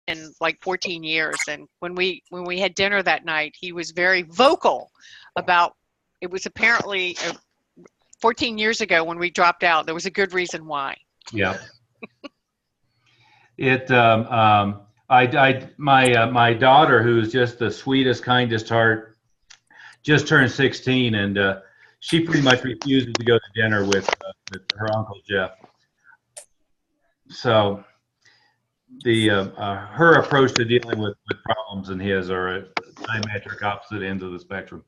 in like 14 years. And when we had dinner that night, he was very vocal about it was apparently 14 years ago when we dropped out. There was a good reason why. Yeah. My daughter, who's just the sweetest, kindest heart, just turned 16, and she pretty much refuses to go to dinner with her Uncle Jeff. So her approach to dealing with problems and his are at diametric opposite ends of the spectrum.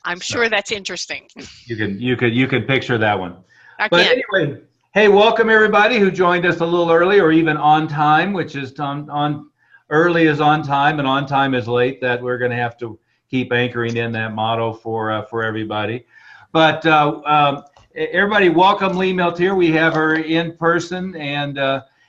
I'm sure that's interesting. You could picture that one. But anyway, hey, welcome everybody who joined us a little early or even on time, which is on early is on time and on time is late. That we're going to have to keep anchoring in that motto for everybody. But everybody, welcome Lee MIlteer. We have her in person and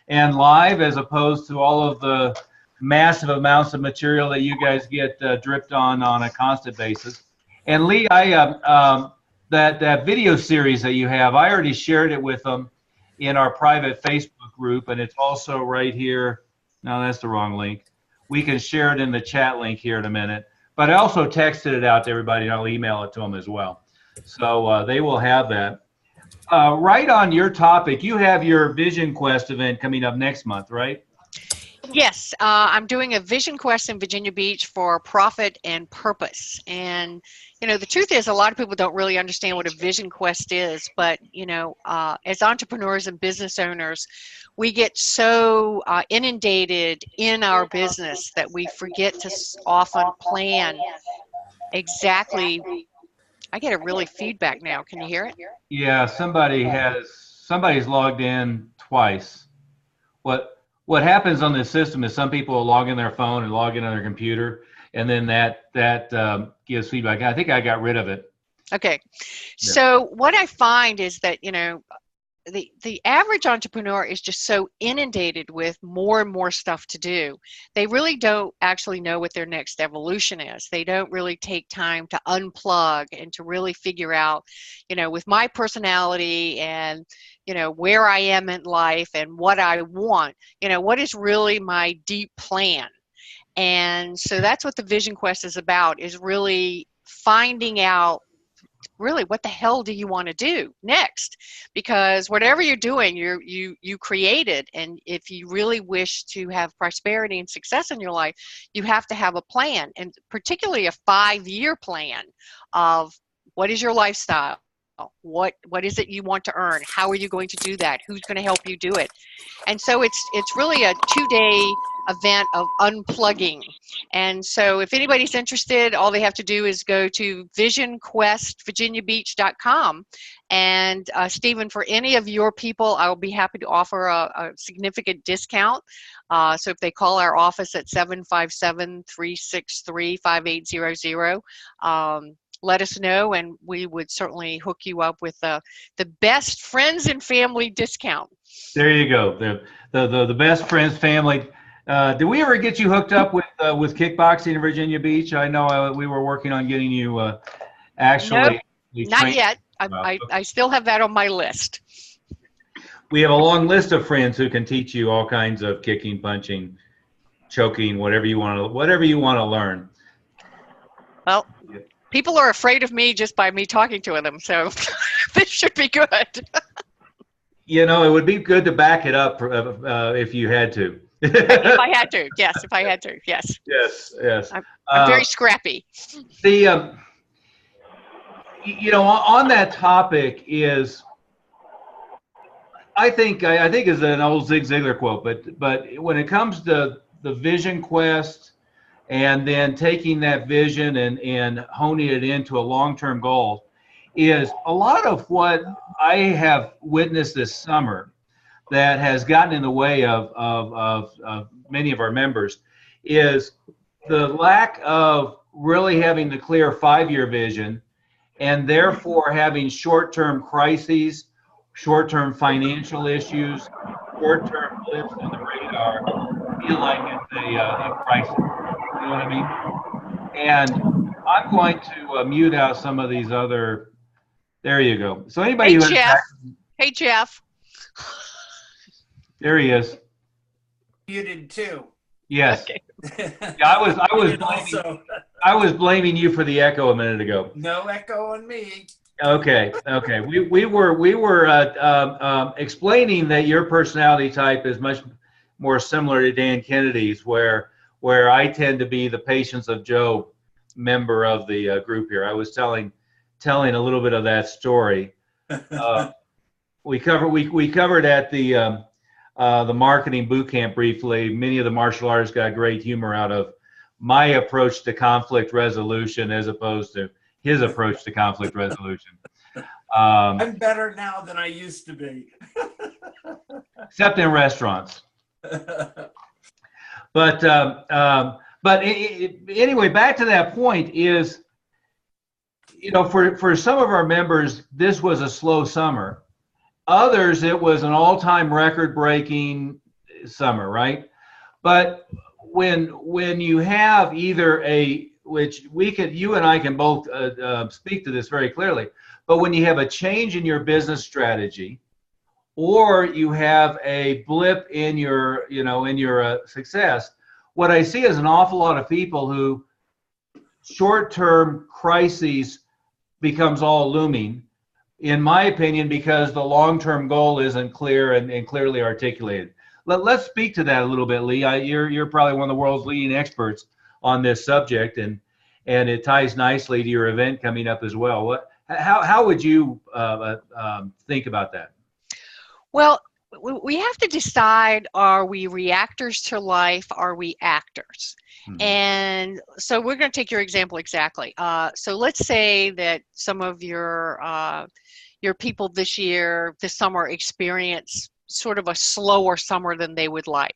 live, as opposed to all of the massive amounts of material that you guys get dripped on a constant basis. And Lee, that video series that you have, I already shared it with them in our private Facebook group, and it's also right here. No, that's the wrong link. We can share it in the chat link here in a minute. But I also texted it out to everybody, and I'll email it to them as well. So they will have that. Right on your topic, you have your Vision Quest event coming up next month, right? Yes, I'm doing a Vision Quest in Virginia Beach for profit and purpose. And, you know, the truth is a lot of people don't really understand what a Vision Quest is. But, you know, as entrepreneurs and business owners, we get so inundated in our business that we forget to often plan exactly. I get a really feedback now. Can you hear it? Yeah, somebody's logged in twice. What happens on this system is some people will log in their phone and log in on their computer, and then that gives feedback. I think I got rid of it. Okay. Yeah. So what I find is that, you know, the average entrepreneur is just so inundated with more and more stuff to do. They really don't actually know what their next evolution is. They don't really take time to unplug and to really figure out, you know, with my personality and, you know, where I am in life and what I want, you know, what is really my deep plan. And so that's what the Vision Quest is about, is really finding out really what the hell do you want to do next, because whatever you're doing, you created, and if you really wish to have prosperity and success in your life, you have to have a plan, and particularly a 5-year plan of what is your lifestyle, what is it you want to earn, how are you going to do that, who's going to help you do it. And so it's really a 2-day event of unplugging. And so if anybody's interested, all they have to do is go to visionquestvirginiabeach.com. And Stephen, for any of your people, I will be happy to offer a significant discount. So if they call our office at 757-363-5800, let us know, and we would certainly hook you up with the best friends and family discount. There you go, the best friends family. Did we ever get you hooked up with kickboxing in Virginia Beach? I know we were working on getting you actually. Nope, not yet. I still have that on my list. We have a long list of friends who can teach you all kinds of kicking, punching, choking, whatever you want to learn. Well, people are afraid of me just by me talking to them, so this should be good. You know, it would be good to back it up if you had to. If I had to, yes. If I had to, yes. Yes. I'm very scrappy. You know, on that topic is, I think is an old Zig Ziglar quote, but when it comes to the Vision Quest and then taking that vision and honing it into a long-term goal, is a lot of what I have witnessed this summer that has gotten in the way of many of our members is the lack of really having the clear 5-year vision, and therefore having short-term crises, short-term financial issues, short-term blips in the radar feel like it's a crisis. You know what I mean? And I'm going to mute out some of these other. There you go. So anybody who Jeff. Hey, Jeff. There he is. muted too. Yes. Okay. Yeah, I was blaming you for the echo a minute ago. No echo on me. Okay. We were explaining that your personality type is much more similar to Dan Kennedy's, where I tend to be the Patience of Job member of the group here. I was telling a little bit of that story. We covered at the marketing boot camp briefly. Many of the martial artists got great humor out of my approach to conflict resolution as opposed to his approach to conflict resolution. I'm better now than I used to be. Except in restaurants. But anyway, back to that point is, for some of our members, this was a slow summer. Others, it was an all-time record-breaking summer, right? But when you have either which you and I can both speak to this very clearly, but when you have a change in your business strategy, or you have a blip in your success, what I see is an awful lot of people who short-term crises becomes all looming, in my opinion, because the long-term goal isn't clear and clearly articulated. Let's speak to that a little bit, Lee. You're probably one of the world's leading experts on this subject, and it ties nicely to your event coming up as well. How would you think about that? Well, we have to decide, are we reactors to life? Are we actors? Mm-hmm. And so we're going to take your example exactly. So let's say that some of your people this summer experience sort of a slower summer than they would like.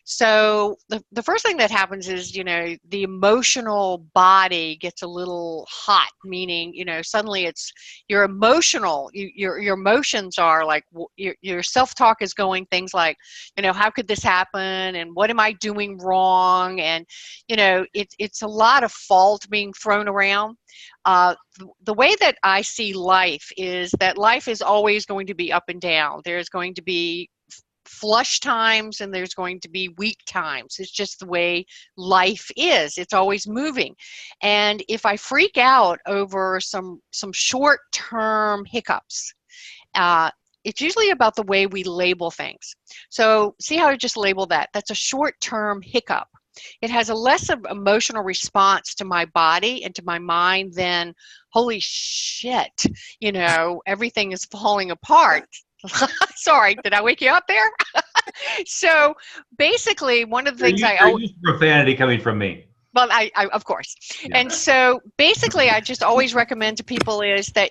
So the first thing that happens is, the emotional body gets a little hot, meaning, suddenly your emotions are like, your self-talk is going things like, how could this happen? And what am I doing wrong? And, it's a lot of fault being thrown around. The way that I see life is that life is always going to be up and down. There's going to be flush times and there's going to be weak times. It's just the way life is. It's always moving. And if I freak out over some short-term hiccups, it's usually about the way we label things. So see how I just labeled that? That's a short-term hiccup. It has a less of emotional response to my body and to my mind than, holy shit, everything is falling apart. Sorry, did I wake you up there? So basically, one of the things profanity coming from me. Well, I of course. Yeah. And so basically, I just always recommend to people is that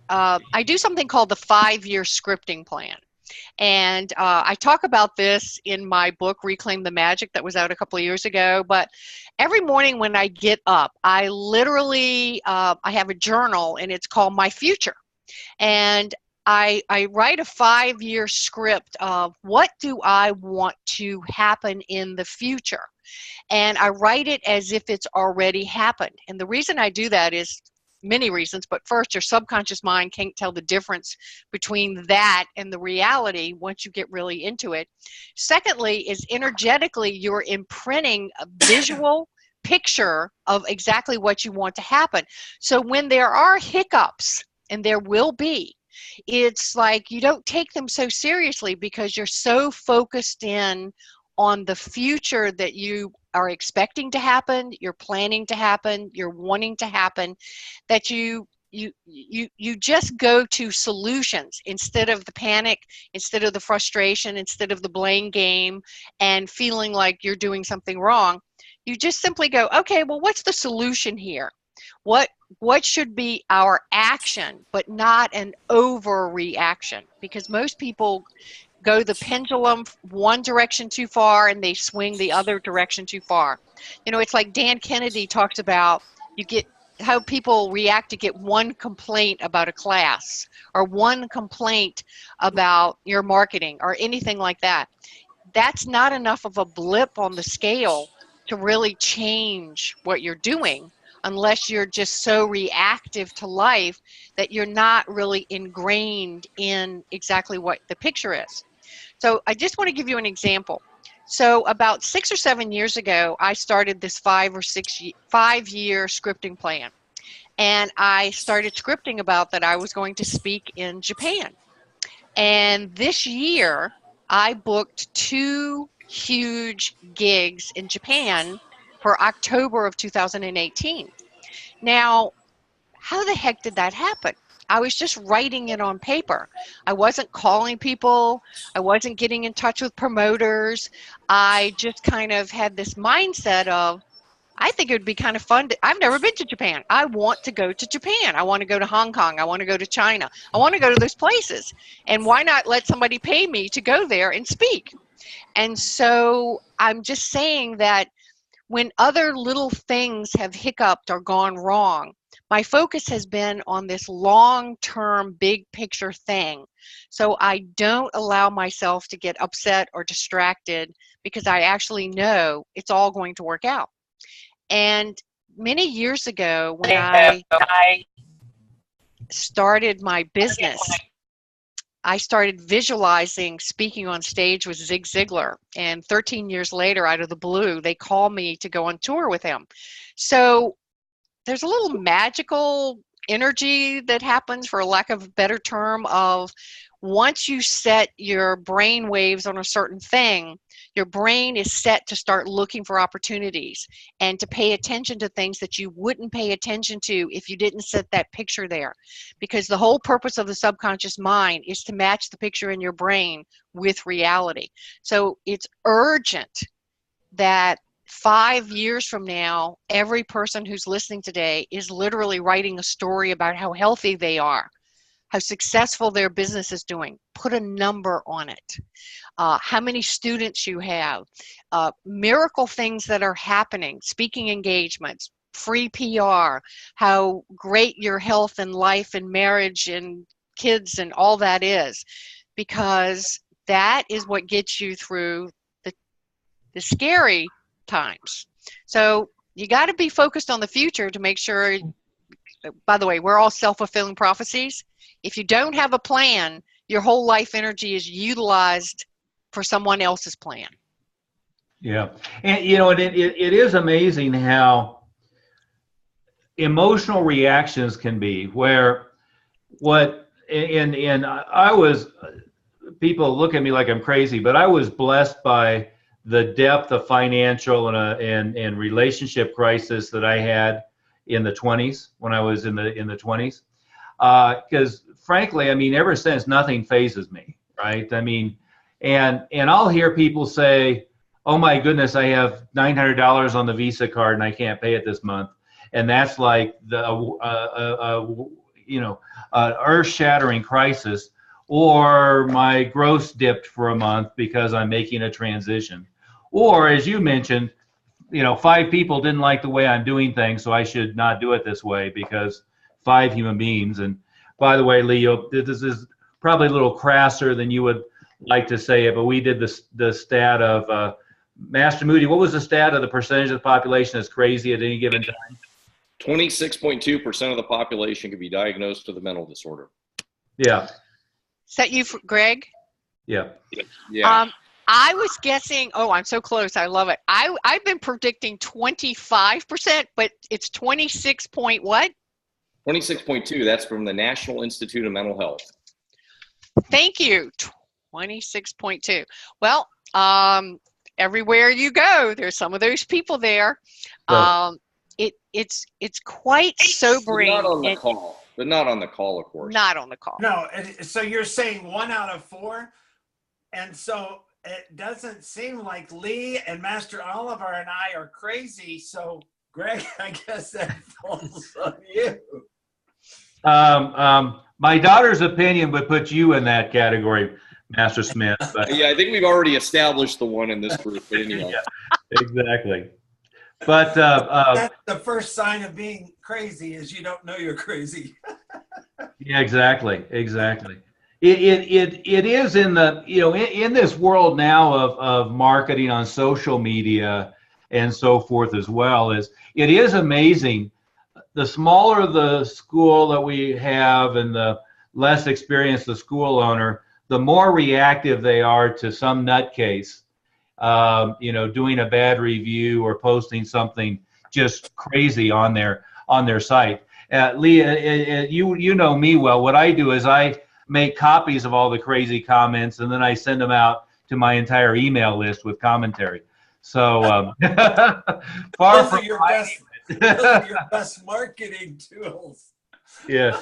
I do something called the 5-year scripting plan. And I talk about this in my book, Reclaim the Magic, that was out a couple of years ago. But every morning when I get up, I literally, I have a journal, and it's called My Future. And I write a 5-year script of what do I want to happen in the future. And I write it as if it's already happened. And the reason I do that is many reasons, but first, your subconscious mind can't tell the difference between that and the reality once you get really into it. Secondly, is energetically, you're imprinting a visual picture of exactly what you want to happen. So when there are hiccups, and there will be, it's like you don't take them so seriously because you're so focused in on the future that you are expecting to happen, you're planning to happen, you're wanting to happen, that you just go to solutions instead of the panic, instead of the frustration, instead of the blame game and feeling like you're doing something wrong. You just simply go, okay, well, what's the solution here? What should be our action, but not an overreaction? Because most people go the pendulum one direction too far and they swing the other direction too far. It's like Dan Kennedy talks about, you get how people react to get one complaint about a class or one complaint about your marketing or anything like that. That's not enough of a blip on the scale to really change what you're doing, unless you're just so reactive to life that you're not really ingrained in exactly what the picture is. So I just want to give you an example. So about 6 or 7 years ago, I started this 5-year scripting plan. And I started scripting about that I was going to speak in Japan. And this year, I booked 2 huge gigs in Japan for October of 2018. Now, how the heck did that happen? I was just writing it on paper. I wasn't calling people. I wasn't getting in touch with promoters. I just kind of had this mindset of, I think it would be kind of fun. I've never been to Japan. I want to go to Japan. I want to go to Hong Kong. I want to go to China. I want to go to those places. And why not let somebody pay me to go there and speak? And so I'm just saying that when other little things have hiccuped or gone wrong, my focus has been on this long-term, big picture thing. So I don't allow myself to get upset or distracted because I actually know it's all going to work out. And many years ago, when I started my business, I started visualizing speaking on stage with Zig Ziglar. And 13 years later, out of the blue, they called me to go on tour with him. So there's a little magical energy that happens, for lack of a better term, of once you set your brain waves on a certain thing, your brain is set to start looking for opportunities and to pay attention to things that you wouldn't pay attention to if you didn't set that picture there. Because the whole purpose of the subconscious mind is to match the picture in your brain with reality. So it's urgent that 5 years from now, every person who's listening today is literally writing a story about how healthy they are, how successful their business is doing. Put a number on it. How many students you have, miracle things that are happening, speaking engagements, free PR, how great your health and life and marriage and kids and all that is, because that is what gets you through the scary times. So you got to be focused on the future to make sure. By the way, we're all self-fulfilling prophecies. If you don't have a plan, your whole life energy is utilized for someone else's plan. Yeah. And, you know, it is amazing how emotional reactions can be, where and I was, people look at me like I'm crazy, but I was blessed by the depth of financial and relationship crisis that I had in the 20s, when I was in the 20s. Because frankly, I mean, ever since, nothing phases me, right? I mean, and I'll hear people say, oh my goodness, I have $900 on the Visa card and I can't pay it this month. And that's like earth-shattering crisis. Or my gross dipped for a month because I'm making a transition. Or, as you mentioned, 5 people didn't like the way I'm doing things, so I should not do it this way because 5 human beings. And by the way, Leo, this is probably a little crasser than you would like to say it, but we did the stat of Master Moody. What was the stat of the percentage of the population that's crazy at any given time? 26.2% of the population could be diagnosed with a mental disorder. Yeah. Is that you, Greg? Yeah. Yeah. I was guessing, oh, I'm so close. I love it. I've been predicting 25%, but it's 26 point what? 26.2. That's from the National Institute of Mental Health. Thank you. 26.2. Well, everywhere you go, there's some of those people there. Yeah. It's quite sobering. Not on the call. But not on the call, of course. Not on the call. No, so you're saying 1 out of 4, and so it doesn't seem like Lee and Master Oliver and I are crazy. So, Greg, I guess that falls on you. My daughter's opinion would put you in that category, Master Smith. But Yeah, I think we've already established the one in this group. But anyway. yeah, exactly. But That's the first sign of being crazy, is you don't know you're crazy. yeah, exactly. It is in the, in this world now of marketing on social media and so forth as well, it is amazing. The smaller the school that we have and the less experienced the school owner, the more reactive they are to some nutcase doing a bad review or posting something just crazy on their site. Lee, you know me well. What I do is I make copies of all the crazy comments, and then I send them out to my entire email list with commentary. So far Those from are your best, those are your best marketing tools. yeah.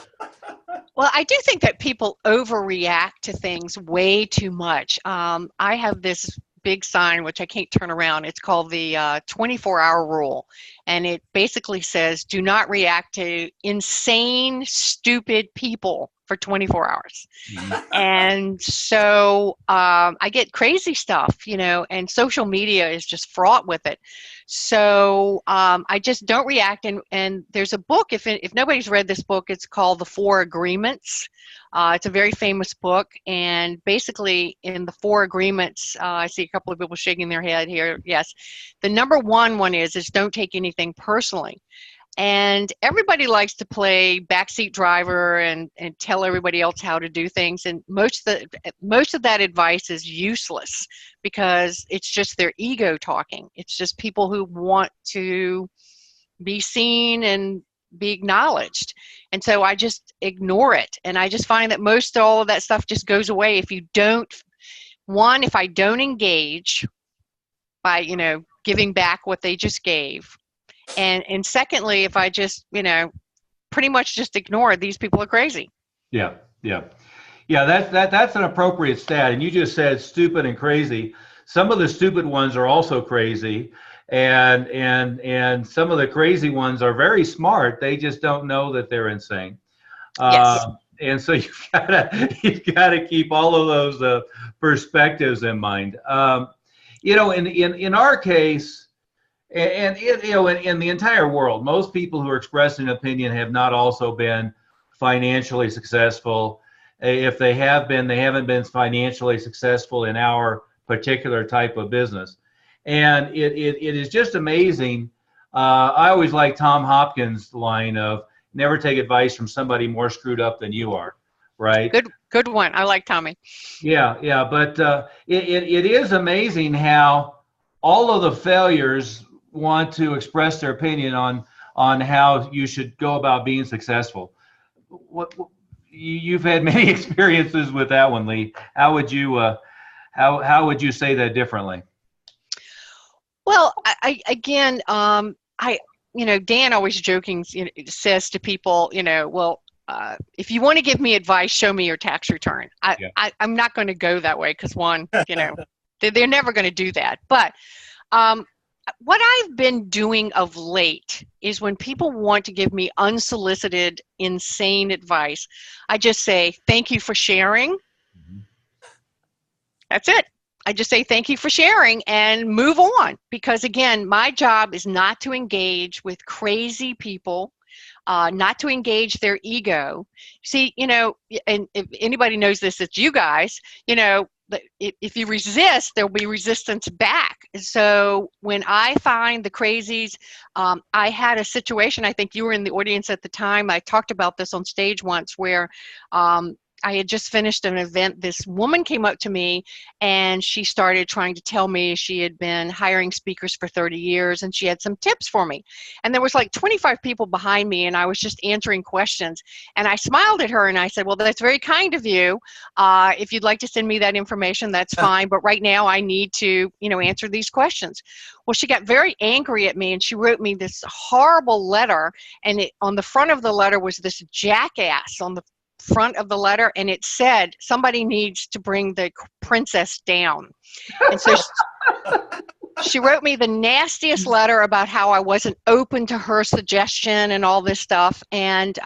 Well, I do think that people overreact to things way too much. I have this big sign, which I can't turn around. It's called the 24-hour rule. And it basically says, do not react to insane, stupid people for 24 hours. And so I get crazy stuff, and social media is just fraught with it. So I just don't react. And there's a book, if nobody's read this book, it's called The Four Agreements. It's a very famous book. And basically in the Four Agreements, I see a couple of people shaking their head here. Yes. The number one is don't take anything personally. And everybody likes to play backseat driver and tell everybody else how to do things. And most of that advice is useless because it's just their ego talking. It's just people who want to be seen and be acknowledged. And so I just ignore it. And I just find that most all of that stuff just goes away if you don't, if I don't engage by, giving back what they just gave. And secondly, if I just, pretty much just ignore, these people are crazy. Yeah. That's an appropriate stat. And you just said stupid and crazy. Some of the stupid ones are also crazy, and some of the crazy ones are very smart. They just don't know that they're insane. Yes. And so you've got to keep all of those perspectives in mind. In our case. And in the entire world, most people who are expressing an opinion have not also been financially successful. If they have been, they haven't been financially successful in our particular type of business. And it is just amazing. I always like Tom Hopkins' line of never take advice from somebody more screwed up than you are, right? Good one. I like Tommy. Yeah. But it is amazing how all of the failures want to express their opinion on how you should go about being successful. You've had many experiences with that one, Lee. How would you say that differently? Well, Dan always joking says to people, if you want to give me advice, show me your tax return. I'm not going to go that way because they're never going to do that. But what I've been doing of late is when people want to give me unsolicited, insane advice, I just say, thank you for sharing. Mm-hmm. That's it. I just say, thank you for sharing and move on. Because again, my job is not to engage with crazy people, not to engage their ego. See, and if anybody knows this, it's you guys, if you resist, there'll be resistance back. So when I find the crazies, I had a situation, I think you were in the audience at the time, I talked about this on stage once where I had just finished an event. This woman came up to me and she started trying to tell me she had been hiring speakers for 30 years and she had some tips for me. And there was like 25 people behind me and I was just answering questions. And I smiled at her and I said, well, that's very kind of you. If you'd like to send me that information, that's fine. But right now I need to, answer these questions. Well, she got very angry at me and she wrote me this horrible letter. And on the front of the letter was this jackass on the front of the letter, and it said somebody needs to bring the princess down. And so she wrote me the nastiest letter about how I wasn't open to her suggestion and all this stuff. And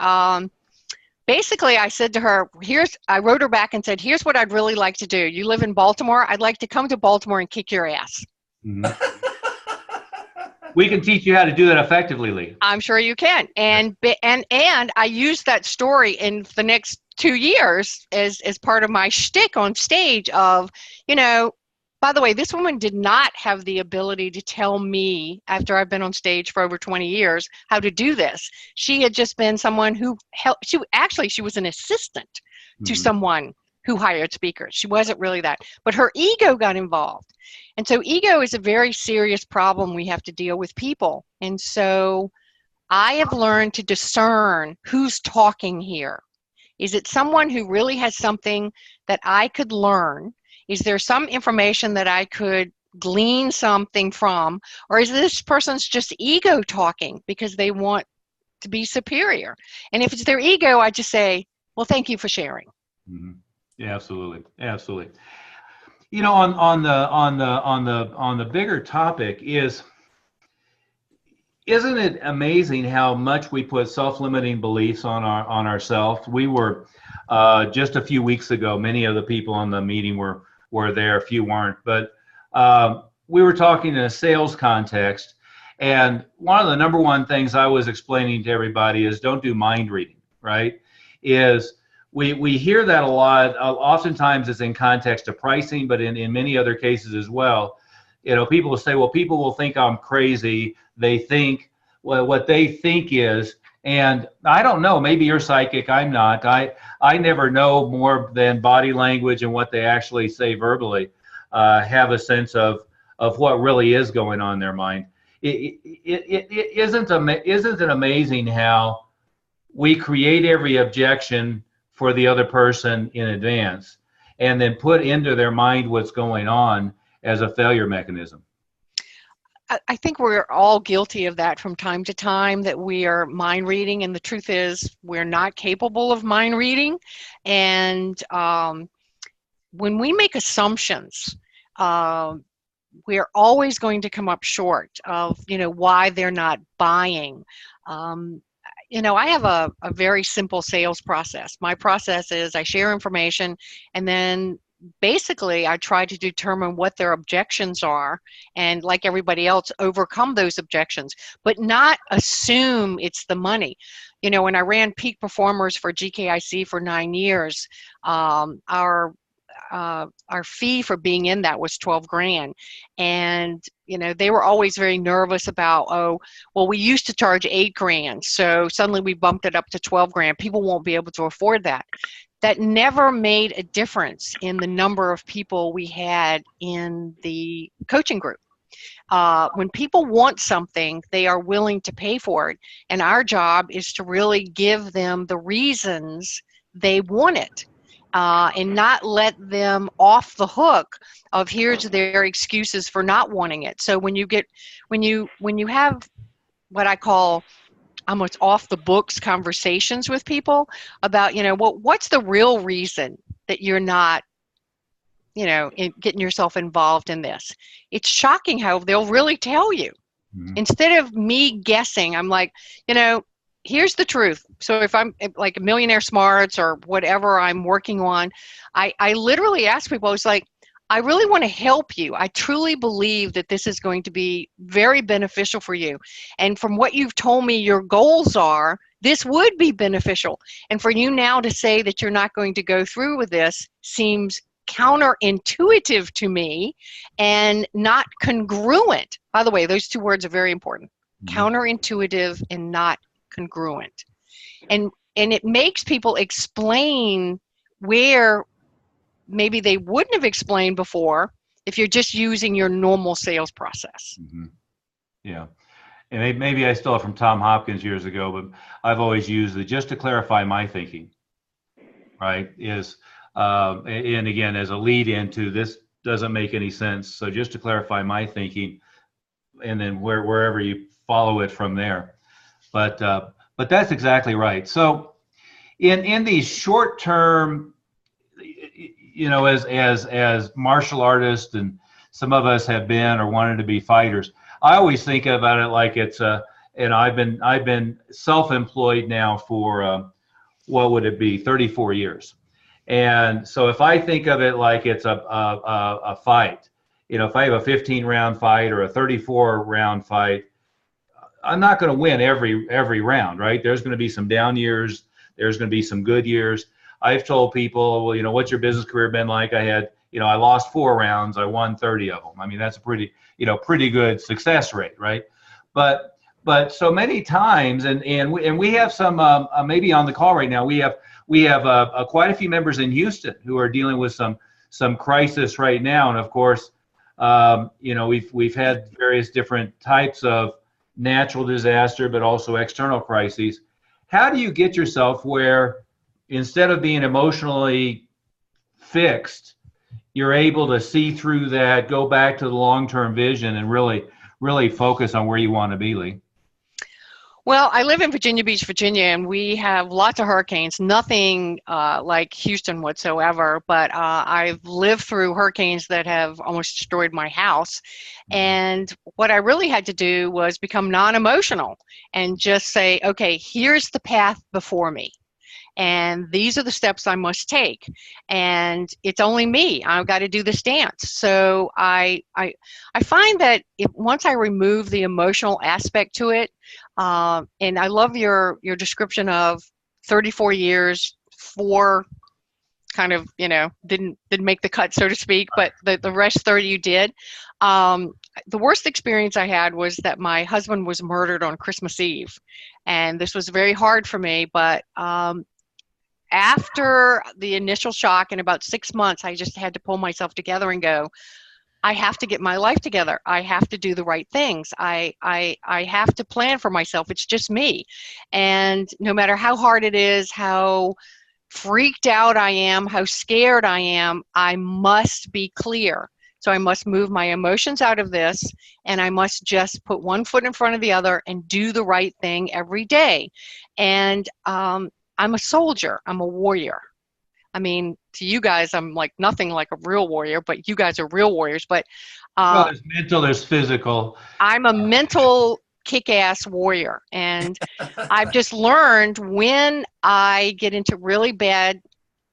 basically I said to her, I wrote her back and said, here's what I'd really like to do. You live in Baltimore. I'd like to come to Baltimore and kick your ass. Mm-hmm. We can teach you how to do that effectively, Lee. I'm sure you can. And I used that story in the next 2 years as part of my shtick on stage of, by the way, this woman did not have the ability to tell me after I've been on stage for over 20 years how to do this. She had just been someone who helped. She was an assistant to someone who hired speakers. She wasn't really that, but her ego got involved. And so ego is a very serious problem we have to deal with people. And so I have learned to discern who's talking here. Is it someone who really has something that I could learn? Is there some information that I could glean something from? Or is this person's just ego talking because they want to be superior? And if it's their ego, I just say, well, thank you for sharing. Mm-hmm. Yeah, absolutely, absolutely. You know, on the bigger topic isn't it amazing how much we put self-limiting beliefs on ourselves? We were just a few weeks ago. Many of the people on the meeting were there. A few weren't, but we were talking in a sales context, and one of the number one things I was explaining to everybody is don't do mind reading. Right? We hear that a lot. Oftentimes it's in context of pricing, but in many other cases as well. You know, people will say, well, people will think I'm crazy. They think, well, what they think is, and I don't know, maybe you're psychic, I'm not. I never know more than body language and what they actually say verbally, have a sense of what really is going on in their mind. Isn't it amazing how we create every objection for the other person in advance and then put into their mind what's going on as a failure mechanism? I think we're all guilty of that from time to time, that we are mind reading, and the truth is we're not capable of mind reading. And when we make assumptions, we're always going to come up short of, why they're not buying. I have a very simple sales process. My process is I share information, and then basically I try to determine what their objections are, and like everybody else, overcome those objections, but not assume it's the money. When I ran Peak Performers for GKIC for 9 years, our fee for being in that was 12 grand. And, they were always very nervous about, oh, well, we used to charge 8 grand. So suddenly we bumped it up to 12 grand. People won't be able to afford that. That never made a difference in the number of people we had in the coaching group. When people want something, they are willing to pay for it. And our job is to really give them the reasons they want it. And not let them off the hook of here's their excuses for not wanting it. So when you have what I call almost off the books conversations with people about, what's the real reason that you're not, getting yourself involved in this? It's shocking how they'll really tell you. Mm-hmm. Instead of me guessing, I'm like, here's the truth. So if I'm like Millionaire Smarts or whatever I'm working on, I literally ask people, it's like, I really want to help you. I truly believe that this is going to be very beneficial for you. And from what you've told me your goals are, this would be beneficial. And for you now to say that you're not going to go through with this seems counterintuitive to me and not congruent. By the way, those two words are very important. Mm-hmm. Counterintuitive and not congruent. And it makes people explain where maybe they wouldn't have explained before if you're just using your normal sales process. Mm-hmm. Yeah. And maybe I stole it from Tom Hopkins years ago, but I've always used it just to clarify my thinking, right? And again, as a lead into this doesn't make any sense. So just to clarify my thinking, and then wherever you follow it from there. But that's exactly right. So in these short-term, as martial artists, and some of us have been or wanted to be fighters, I always think about it like it's and I've been self-employed now for what would it be, 34 years. And so if I think of it like it's a fight, if I have a 15-round fight or a 34-round fight, I'm not going to win every round, right? There's going to be some down years. There's going to be some good years. I've told people, well, what's your business career been like? I had, I lost 4 rounds. I won 30 of them. I mean, that's a pretty good success rate, right? But but so many times, and we have some maybe on the call right now. We have quite a few members in Houston who are dealing with some crisis right now, and of course, we've had various different types of natural disaster, but also external crises. How do you get yourself where instead of being emotionally fixed, you're able to see through that, go back to the long-term vision, and really focus on where you want to be, Lee? Well, I live in Virginia Beach, Virginia, and we have lots of hurricanes, nothing like Houston whatsoever, but I've lived through hurricanes that have almost destroyed my house. And what I really had to do was become non-emotional and just say, okay, here's the path before me. And these are the steps I must take. And it's only me. I've got to do this dance. So I find that once I remove the emotional aspect to it, and I love your description of 34 years, 4 kind of, didn't make the cut, so to speak, but the rest 30 you did. The worst experience I had was that my husband was murdered on Christmas Eve. And this was very hard for me, but after the initial shock, in about 6 months, I just had to pull myself together and go, I have to get my life together. I have to do the right things. I have to plan for myself. It's just me. And no matter how hard it is, how freaked out I am, how scared I am, I must be clear. So I must move my emotions out of this, and I must just put one foot in front of the other and do the right thing every day. And I'm a soldier. I'm a warrior. I mean, to you guys, I'm like nothing like a real warrior, but you guys are real warriors. But well, there's mental, there's physical. I'm a mental kick-ass warrior. And I've just learned when I get into really bad,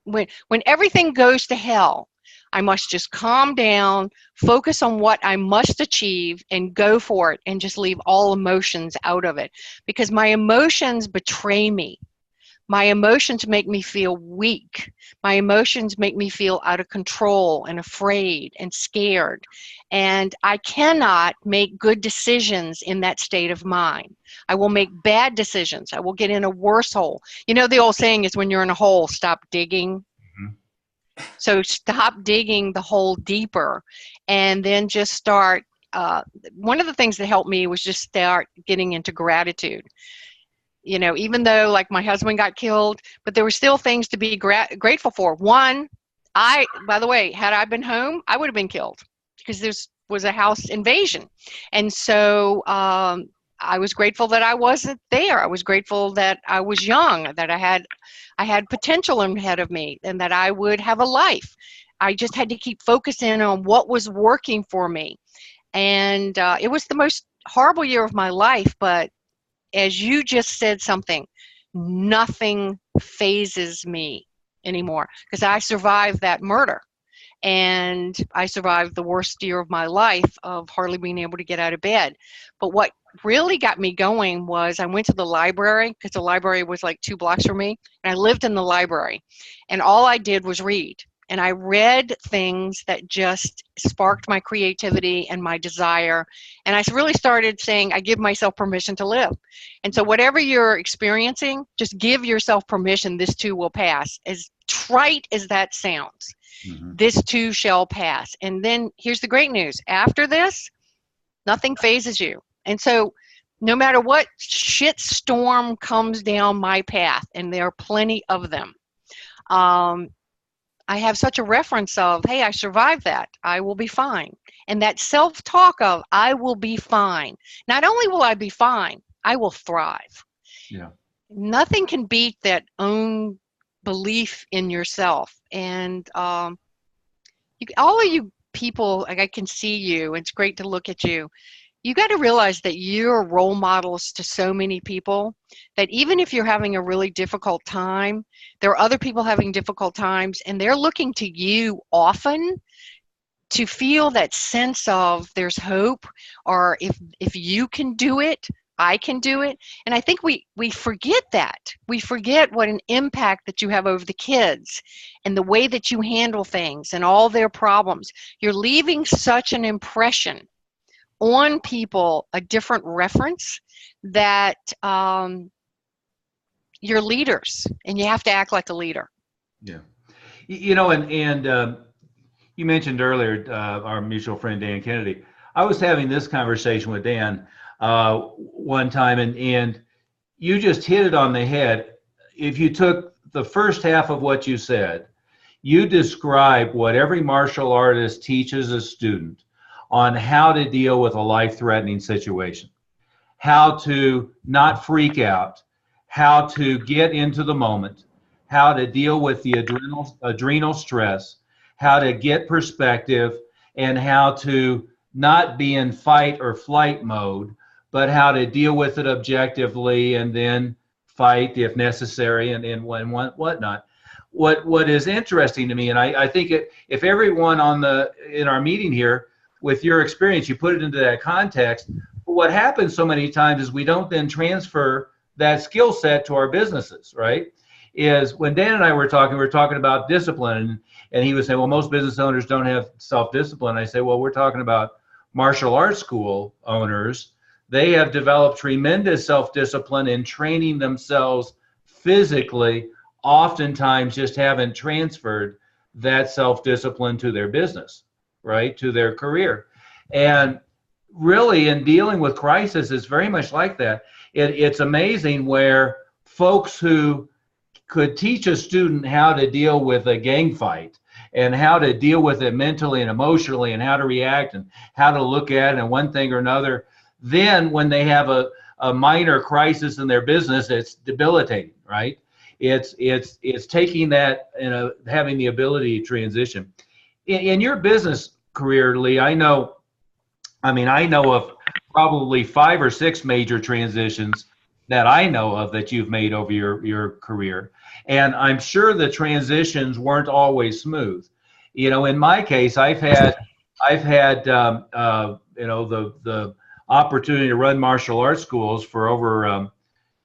when everything goes to hell, I must just calm down, focus on what I must achieve, and go for it, and just leave all emotions out of it. Because my emotions betray me. My emotions make me feel weak. My emotions make me feel out of control and afraid and scared. And I cannot make good decisions in that state of mind. I will make bad decisions. I will get in a worse hole. The old saying is, when you're in a hole, stop digging. Mm-hmm. So stop digging the hole deeper, and then just start. One of the things that helped me was just start getting into gratitude. Even though like my husband got killed, but there were still things to be grateful for. One, by the way, had I been home, I would have been killed because this was a house invasion. And so I was grateful that I wasn't there. I was grateful that I was young, that I had potential ahead of me, and that I would have a life. I just had to keep focusing on what was working for me. And it was the most horrible year of my life, but as you just said something, nothing phases me anymore, because I survived that murder, and I survived the worst year of my life of hardly being able to get out of bed. But what really got me going was I went to the library, because the library was like 2 blocks from me, and I lived in the library, and all I did was read. And I read things that just sparked my creativity and my desire. And I really started saying, I give myself permission to live. And so whatever you're experiencing, just give yourself permission. This too will pass. As trite as that sounds, this too shall pass. And then here's the great news. After this, nothing phases you. And so no matter what shit storm comes down my path, and there are plenty of them, I have such a reference of, hey, I survived that. I will be fine. And that self-talk of, I will be fine. Not only will I be fine, I will thrive. Yeah. Nothing can beat that own belief in yourself. And all of you people, like, I can see you. It's great to look at you. You got to realize that you're role models to so many people, that even if you're having a really difficult time, there are other people having difficult times, and they're looking to you often to feel that sense of there's hope, or if you can do it, I can do it. And I think we forget that. We forget what an impact that you have over the kids, and the way that you handle things and all their problems. You're leaving such an impression on people a different reference that you're leaders and you have to act like a leader. Yeah. You know, and you mentioned earlier our mutual friend Dan Kennedy. I was having this conversation with Dan one time, and you just hit it on the head. If you took the first half of what you said, you describe what every martial artist teaches a student on how to deal with a life-threatening situation, how to not freak out, how to get into the moment, how to deal with the adrenal stress, how to get perspective, and how to not be in fight or flight mode, but how to deal with it objectively and then fight if necessary and whatnot. What is interesting to me, and I think if everyone in our meeting here, with your experience, you put it into that context, what happens so many times is we don't then transfer that skill set to our businesses, right? Is when Dan and I were talking about discipline, and he was saying, well, most business owners don't have self-discipline. I say, well, we're talking about martial arts school owners. They have developed tremendous self-discipline in training themselves physically, oftentimes just haven't transferred that self-discipline to their business, right, to their career. And really, in dealing with crisis, it's very much like that. It's amazing where folks who could teach a student how to deal with a gang fight and how to deal with it mentally and emotionally and how to react and how to look at it and one thing or another, then when they have a minor crisis in their business, it's debilitating, right? It's taking that and having the ability to transition. In your business career, Lee, I know of probably 5 or 6 major transitions that I know of that you've made over your career. And I'm sure the transitions weren't always smooth. You know, in my case, I've had the opportunity to run martial arts schools for over,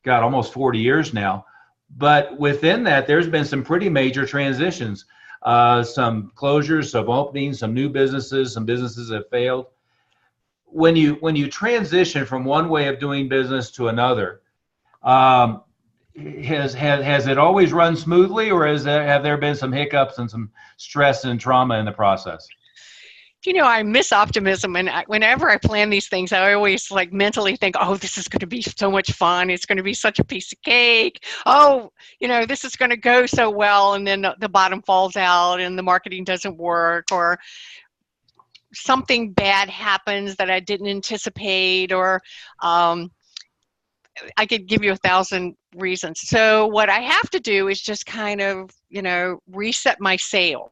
almost 40 years now. But within that, there's been some pretty major transitions, some closures, some openings, some new businesses, some businesses that failed. When you transition from one way of doing business to another, has it always run smoothly, or have there been some hiccups and some stress and trauma in the process? You know, I miss optimism, and whenever I plan these things, I always like mentally think, oh, this is going to be so much fun. It's going to be such a piece of cake. Oh, you know, this is going to go so well, and then the bottom falls out and the marketing doesn't work, or something bad happens that I didn't anticipate, or I could give you 1,000 reasons. So what I have to do is just kind of, reset my sails.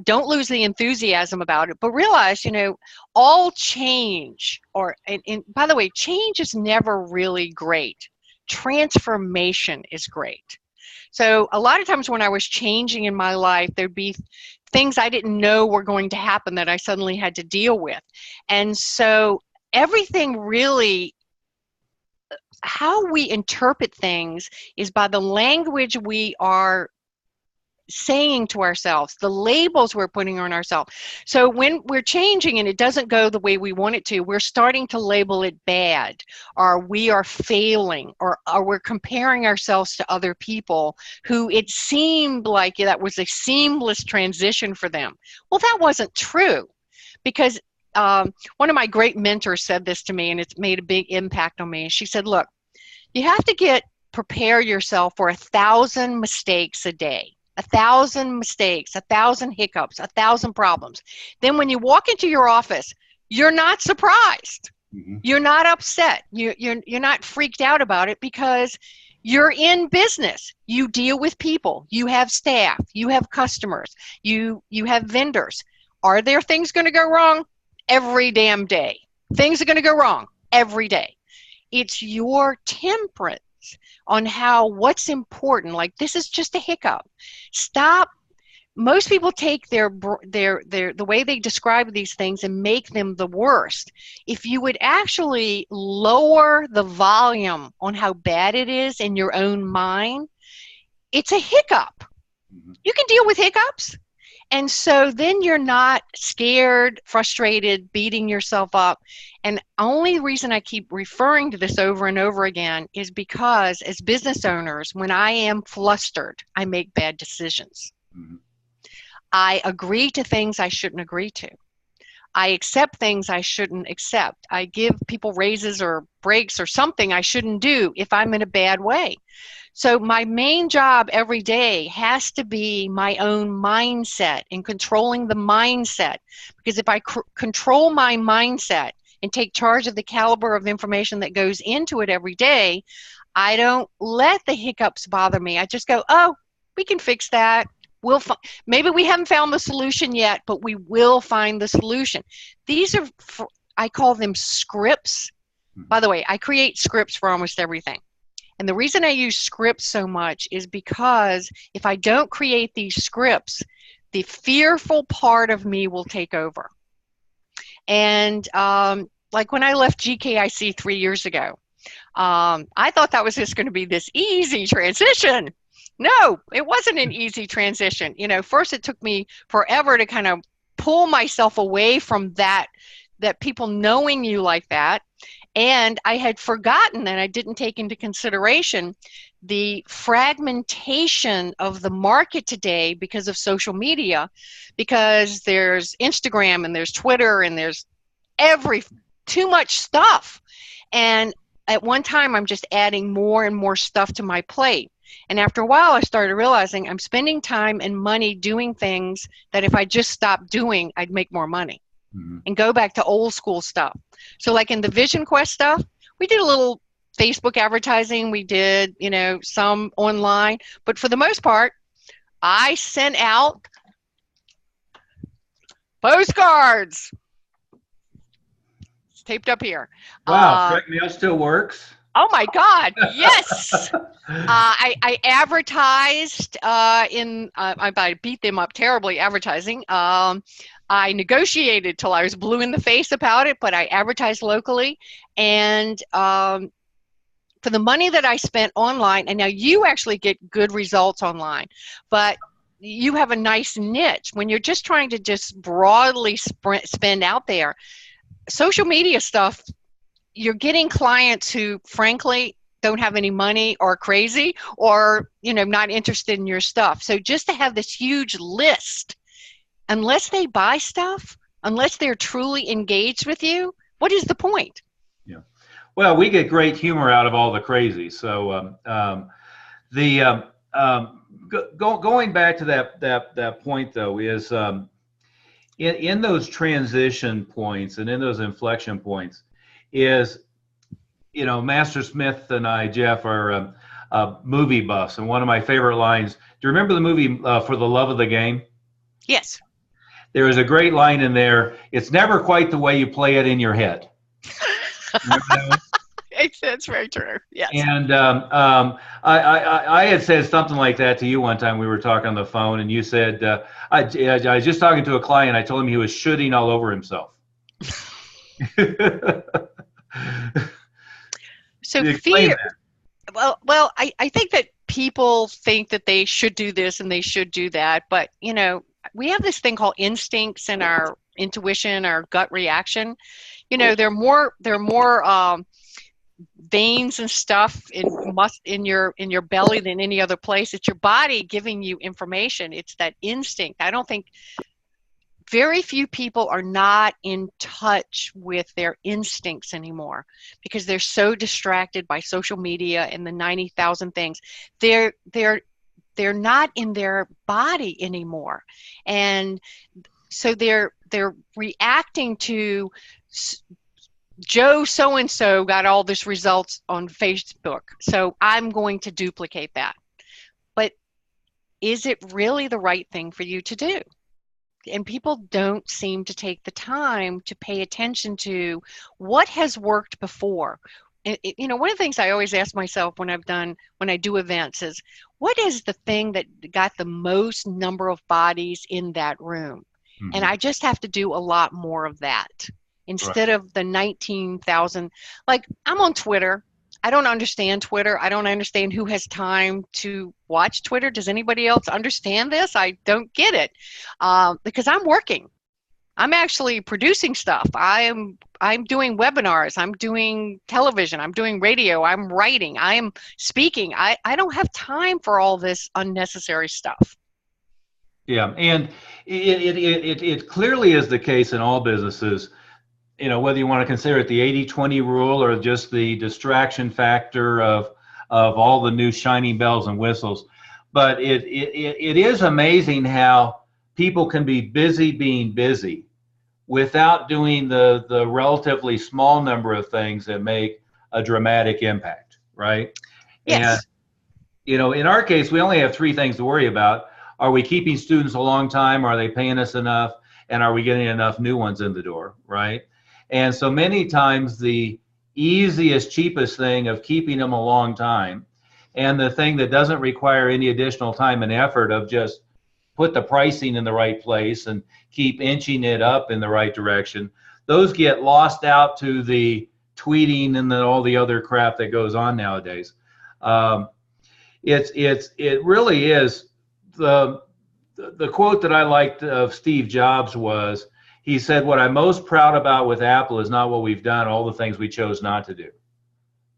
Don't lose the enthusiasm about it, but realize, all change, and by the way, change is never really great. Transformation is great. So a lot of times when I was changing in my life, there'd be things I didn't know were going to happen that I suddenly had to deal with. And so everything really, how we interpret things is by the language we are saying to ourselves, the labels we're putting on ourselves. So when we're changing and it doesn't go the way we want it to, we're starting to label it bad, or we are failing, or we're comparing ourselves to other people who it seemed like that was a seamless transition for them. Well, that wasn't true, because one of my great mentors said this to me, and it's made a big impact on me. She said, look, you have to prepare yourself for 1,000 mistakes a day. 1,000 mistakes, 1,000 hiccups, 1,000 problems. Then when you walk into your office, you're not surprised. Mm-hmm. You're not upset. You're not freaked out about it, because you're in business. You deal with people. You have staff. You have customers. You have vendors. Are there things going to go wrong? Every damn day. Things are going to go wrong every day. It's your temperament on what's important. Like, this is just a hiccup. Stop. Most people take the way they describe these things and make them the worst. If you would actually lower the volume on how bad it is in your own mind, it's a hiccup. Mm-hmm. You can deal with hiccups. And so then you're not scared, frustrated, beating yourself up. And only reason I keep referring to this over and over again is because as business owners, when I am flustered, I make bad decisions. Mm-hmm. I agree to things I shouldn't agree to. I accept things I shouldn't accept. I give people raises or breaks or something I shouldn't do if I'm in a bad way. So my main job every day has to be my own mindset and controlling the mindset. Because if I control my mindset and take charge of the caliber of information that goes into it every day, I don't let the hiccups bother me. I just go, oh, we can fix that. Maybe we haven't found the solution yet, but we will find the solution. These are, I call them scripts. By the way, I create scripts for almost everything. And the reason I use scripts so much is because if I don't create these scripts, the fearful part of me will take over. And like when I left GKIC 3 years ago, I thought that was just going to be this easy transition. No, it wasn't an easy transition. You know, first it took me forever to kind of pull myself away from that people knowing you like that. And I had forgotten, and I didn't take into consideration the fragmentation of the market today because of social media, because there's Instagram and there's Twitter and there's too much stuff. And at one time, I'm just adding more and more stuff to my plate. And after a while, I started realizing I'm spending time and money doing things that if I just stopped doing, I'd make more money. Mm-hmm. And go back to old school stuff. So like in the Vision Quest stuff, we did a little Facebook advertising. We did, you know, some online. But for the most part, I sent out postcards. It's taped up here. Wow, Direct Mail still works? Oh my God, yes. I advertised I beat them up terribly advertising. I negotiated till I was blue in the face about it, but I advertised locally. And for the money that I spent online, and now you actually get good results online, but you have a nice niche. When you're just trying to just broadly spend out there, social media stuff, you're getting clients who, frankly, don't have any money or crazy or, you know, not interested in your stuff. So just to have this huge list, unless they buy stuff, unless they're truly engaged with you, what is the point? Yeah. Well, we get great humor out of all the crazy. So going back to that point, though, is in those transition points and in those inflection points, is, you know, Master Smith and I, Jeff, are movie buffs, and one of my favorite lines, do you remember the movie For the Love of the Game? Yes. There is a great line in there, it's never quite the way you play it in your head. That's very true, yes. And I had said something like that to you one time. We were talking on the phone, and you said, I was just talking to a client, I told him he was shooting all over himself. So fear. Well, I think that people think that they should do this and they should do that, but you know, we have this thing called instincts and our intuition, our gut reaction. You know, there are more veins and stuff in your belly than any other place. It's your body giving you information. It's that instinct. I don't think. Very few people are not in touch with their instincts anymore because they're so distracted by social media and the 90,000 things. They're not in their body anymore, and so they're reacting to Joe so-and-so got all this results on Facebook, so I'm going to duplicate that. But is it really the right thing for you to do? And people don't seem to take the time to pay attention to what has worked before. You know, one of the things I always ask myself when I do events is, what is the thing that got the most number of bodies in that room? Mm-hmm. And I just have to do a lot more of that instead of the 19,000. Like, I'm on Twitter. I don't understand Twitter. I don't understand who has time to watch Twitter. Does anybody else understand this? I don't get it, because I'm working. I'm actually producing stuff. I'm doing webinars. I'm doing television. I'm doing radio. I'm writing. I am speaking. I don't have time for all this unnecessary stuff. Yeah, and it clearly is the case in all businesses. You know, whether you want to consider it the 80-20 rule or just the distraction factor of all the new shining bells and whistles. But it is amazing how people can be busy being busy without doing the relatively small number of things that make a dramatic impact, right? Yes. And, you know, in our case, we only have three things to worry about. Are we keeping students a long time? Are they paying us enough? And are we getting enough new ones in the door, right? And so many times the easiest, cheapest thing of keeping them a long time, and the thing that doesn't require any additional time and effort of just put the pricing in the right place and keep inching it up in the right direction, those get lost out to the tweeting and all the other crap that goes on nowadays. It really is the quote that I liked of Steve Jobs was, he said, "What I'm most proud about with Apple is not what we've done, all the things we chose not to do."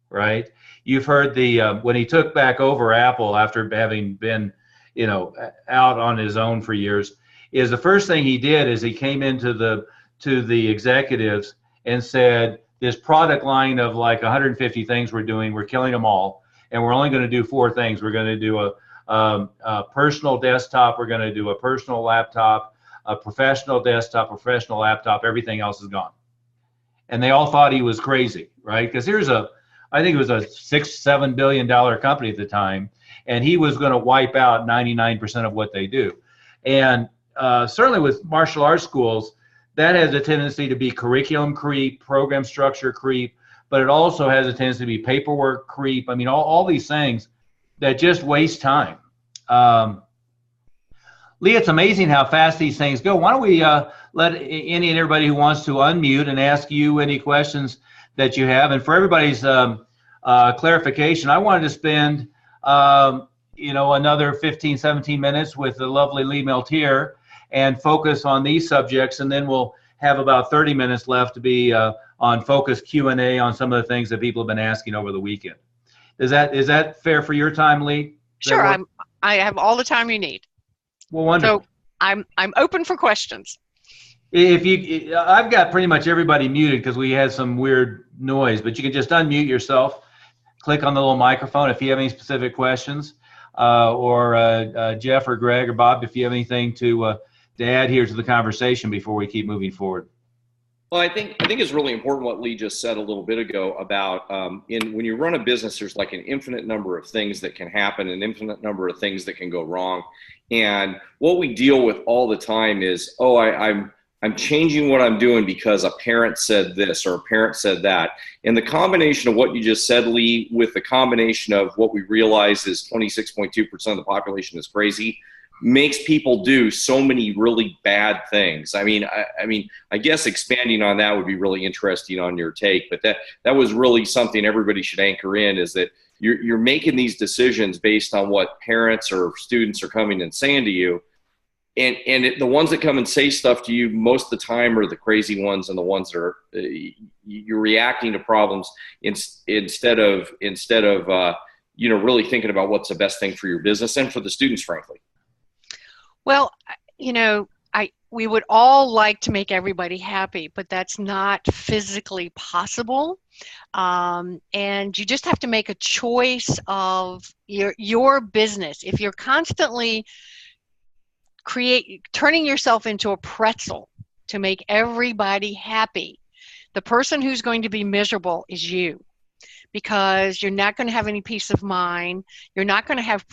Right? You've heard when he took back over Apple after having been, you know, out on his own for years, is the first thing he did is he came into the executives and said, this product line of like 150 things we're doing, we're killing them all, and we're only going to do 4 things. We're going to do a personal desktop, we're going to do a personal laptop, a professional desktop, professional laptop, everything else is gone. And they all thought he was crazy, right? Because I think it was a $6-7 billion company at the time, and he was going to wipe out 99% of what they do. And certainly with martial arts schools, that has a tendency to be curriculum creep, program structure creep, but it also has a tendency to be paperwork creep. I mean, all these things that just waste time. Lee, it's amazing how fast these things go. Why don't we let any and everybody who wants to unmute and ask you any questions that you have. And for everybody's clarification, I wanted to spend another 15, 17 minutes with the lovely Lee MIlteer and focus on these subjects, and then we'll have about 30 minutes left to be on focused Q&A on some of the things that people have been asking over the weekend. Is that fair for your time, Lee? Sure, I have all the time you need. Well, wonderful. So I'm open for questions. I've got pretty much everybody muted because we had some weird noise, but you can just unmute yourself, click on the little microphone if you have any specific questions, or Jeff or Greg or Bob, if you have anything to add here to the conversation before we keep moving forward. Well, I think it's really important what Lee just said a little bit ago about when you run a business, there's like an infinite number of things that can happen, an infinite number of things that can go wrong. And what we deal with all the time is, I'm changing what I'm doing because a parent said this or a parent said that. And the combination of what you just said, Lee, with the combination of what we realize is 26.2% of the population is crazy, makes people do so many really bad things. I mean, I guess expanding on that would be really interesting on your take, but that was really something everybody should anchor in, is that you're making these decisions based on what parents or students are coming and saying to you. And the ones that come and say stuff to you most of the time are the crazy ones, and the ones that are you're reacting to problems instead of really thinking about what's the best thing for your business and for the students, frankly. Well, we would all like to make everybody happy, but that's not physically possible. And you just have to make a choice of your business. If you're constantly turning yourself into a pretzel to make everybody happy, the person who's going to be miserable is you, because you're not going to have any peace of mind. You're not going to have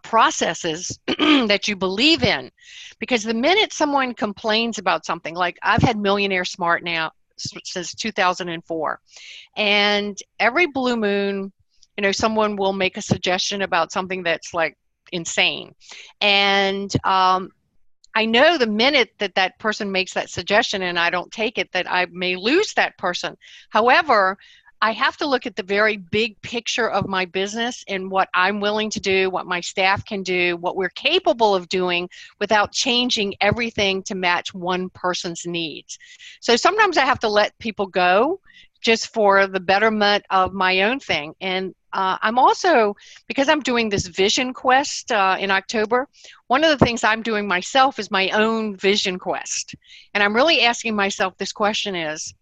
processes that you believe in, because the minute someone complains about something, like I've had Millionaire Smart now since 2004, and every blue moon, someone will make a suggestion about something that's like insane. And I know the minute that person makes that suggestion and I don't take it, that I may lose that person. However, I have to look at the very big picture of my business and what I'm willing to do, what my staff can do, what we're capable of doing without changing everything to match one person's needs. So sometimes I have to let people go just for the betterment of my own thing. And I'm also, because I'm doing this vision quest in October, one of the things I'm doing myself is my own vision quest. And I'm really asking myself this question is,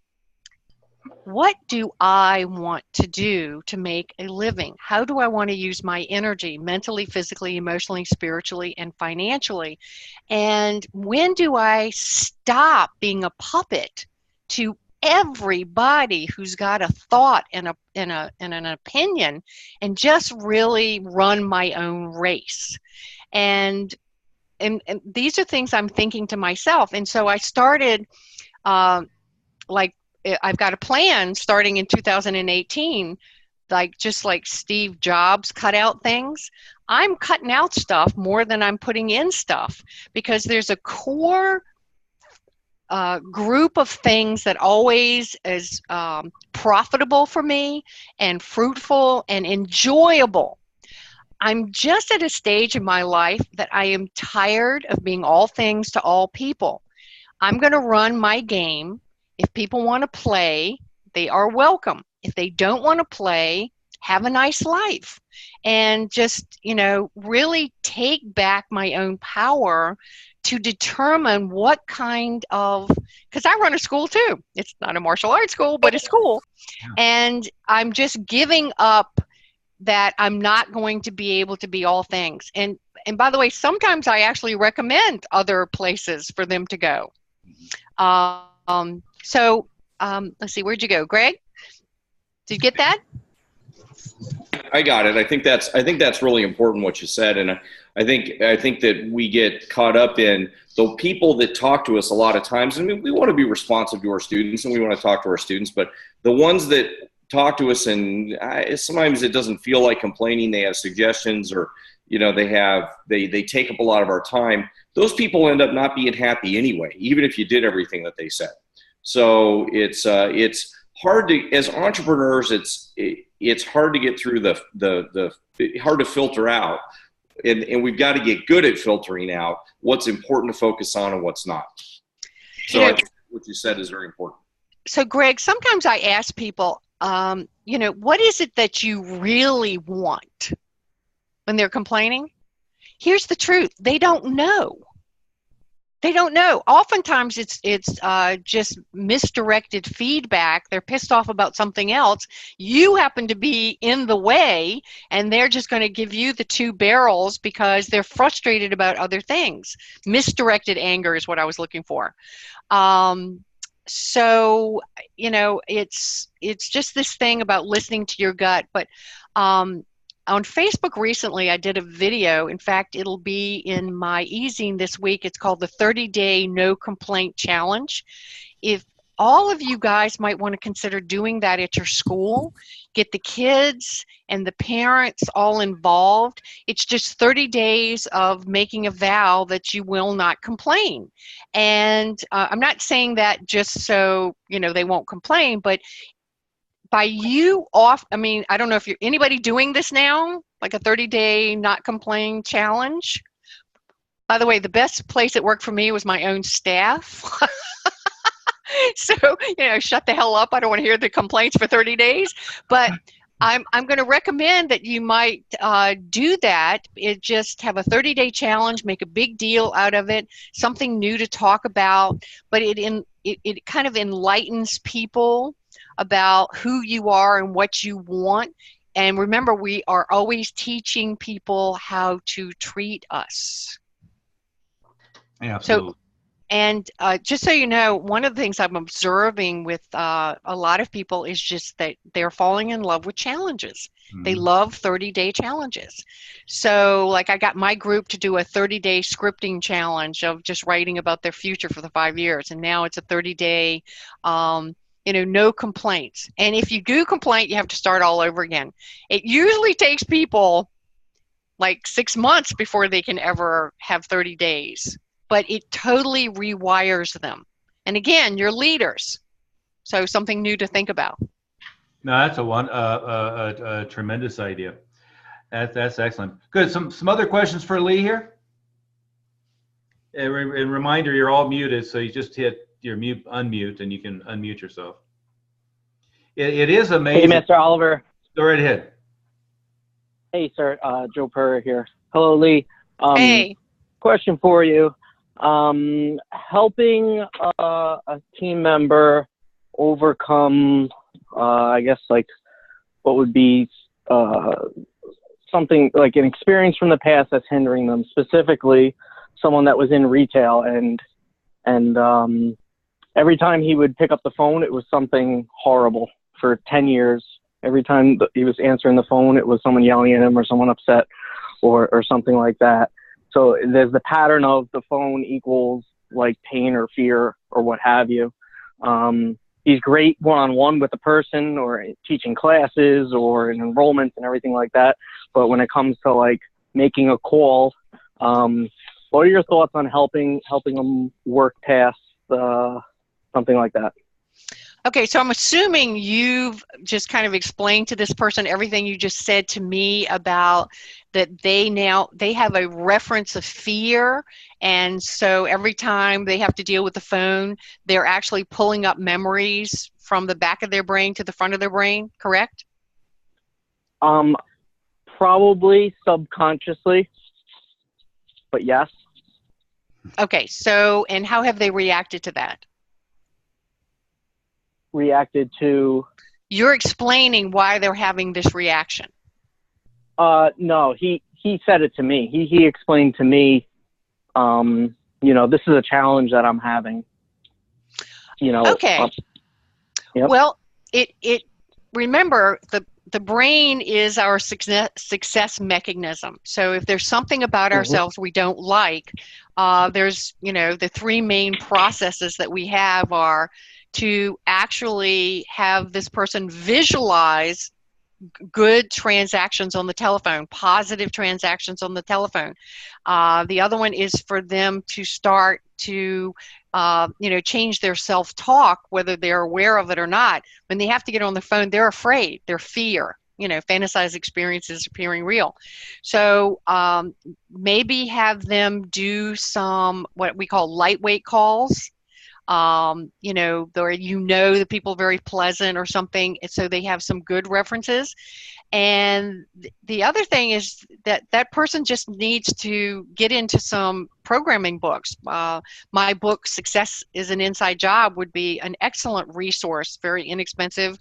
what do I want to do to make a living? How do I want to use my energy mentally, physically, emotionally, spiritually, and financially? And when do I stop being a puppet to everybody who's got a thought and an opinion and just really run my own race? And these are things I'm thinking to myself. And so I started I've got a plan starting in 2018, just like Steve Jobs cut out things. I'm cutting out stuff more than I'm putting in stuff, because there's a core group of things that always is profitable for me and fruitful and enjoyable. I'm just at a stage in my life that I am tired of being all things to all people. I'm going to run my game. If people want to play, they are welcome. If they don't want to play, have a nice life. And just, really take back my own power to determine what kind of, because I run a school too. It's not a martial arts school, but a school. Yeah. And I'm just giving up that I'm not going to be able to be all things. And by the way, sometimes I actually recommend other places for them to go. Let's see, where'd you go, Greg? Did you get that? I got it. I think that's really important what you said, and I think that we get caught up in the people that talk to us a lot of times. I mean, we want to be responsive to our students, and we want to talk to our students, but the ones that talk to us and sometimes it doesn't feel like complaining. They have suggestions, or they take up a lot of our time. Those people end up not being happy anyway, even if you did everything that they said. So it's hard to, as entrepreneurs, it's hard to get through hard to filter out, and we've got to get good at filtering out what's important to focus on and what's not. So I think what you said is very important. So Greg, sometimes I ask people, what is it that you really want when they're complaining? Here's the truth. They don't know. They don't know. Oftentimes it's just misdirected feedback. They're pissed off about something else. You happen to be in the way, and they're just going to give you the two barrels because they're frustrated about other things. Misdirected anger is what I was looking for. So, it's just this thing about listening to your gut. But on Facebook recently, I did a video. In fact, it'll be in my e-zine this week. It's called the 30-Day No Complaint Challenge. If all of you guys might want to consider doing that at your school, get the kids and the parents all involved. It's just 30 days of making a vow that you will not complain. And I'm not saying that just so, they won't complain, but by I don't know if anybody doing this now, like a 30-day not complain challenge. By the way, the best place it worked for me was my own staff. So, shut the hell up. I don't want to hear the complaints for 30 days. But I'm going to recommend that you might do that. Just have a 30-day challenge, make a big deal out of it, something new to talk about. But it kind of enlightens people about who you are and what you want. And remember, we are always teaching people how to treat us. Yeah, absolutely. And just so you know, one of the things I'm observing with a lot of people is just that they're falling in love with challenges. Mm-hmm. They love 30-day challenges. So like I got my group to do a 30-day scripting challenge of just writing about their future for the 5 years. And now it's a 30-day no complaints. And if you do complain, you have to start all over again. It usually takes people like 6 months before they can ever have 30 days, but it totally rewires them. And again, you're leaders. So something new to think about. No, that's a tremendous idea. That's excellent. Good. Some other questions for Lee here. And reminder, you're all muted, so you just hit your unmute, and you can unmute yourself. It is amazing. Hey, Mr. Oliver. Go right ahead. Hey, sir. Joe Purr here. Hello, Lee. Hey. Question for you. Helping a team member overcome, I guess, like what would be something like an experience from the past that's hindering them, specifically someone that was in retail, and every time he would pick up the phone, it was something horrible for 10 years. Every time he was answering the phone, it was someone yelling at him or someone upset or something like that. So there's the pattern of the phone equals like pain or fear or what have you. He's great one-on-one with the person or teaching classes or in enrollments and everything like that. But when it comes to like making a call, what are your thoughts on helping them work past something like that? Okay, so I'm assuming you've just kind of explained to this person everything you just said to me about that they have a reference of fear, and so every time they have to deal with the phone, they're actually pulling up memories from the back of their brain to the front of their brain, correct? Probably subconsciously, but yes. Okay, so, and how have they reacted to that? Reacted to? You're explaining why they're having this reaction. No, he said it to me. He explained to me, this is a challenge that I'm having. Okay. Yep. Well, remember the brain is our success mechanism. So if there's something about ourselves we don't like, there's, the three main processes that we have are to actually have this person visualize good transactions on the telephone, positive transactions on the telephone. The other one is for them to start to, change their self-talk, whether they're aware of it or not. When they have to get on the phone, they're afraid, they're fear, fantasized experiences appearing real. So maybe have them do some, what we call lightweight calls. The people are very pleasant or something, and so they have some good references. And the other thing is that person just needs to get into some programming books. My book, Success is an Inside Job, would be an excellent resource, very inexpensive,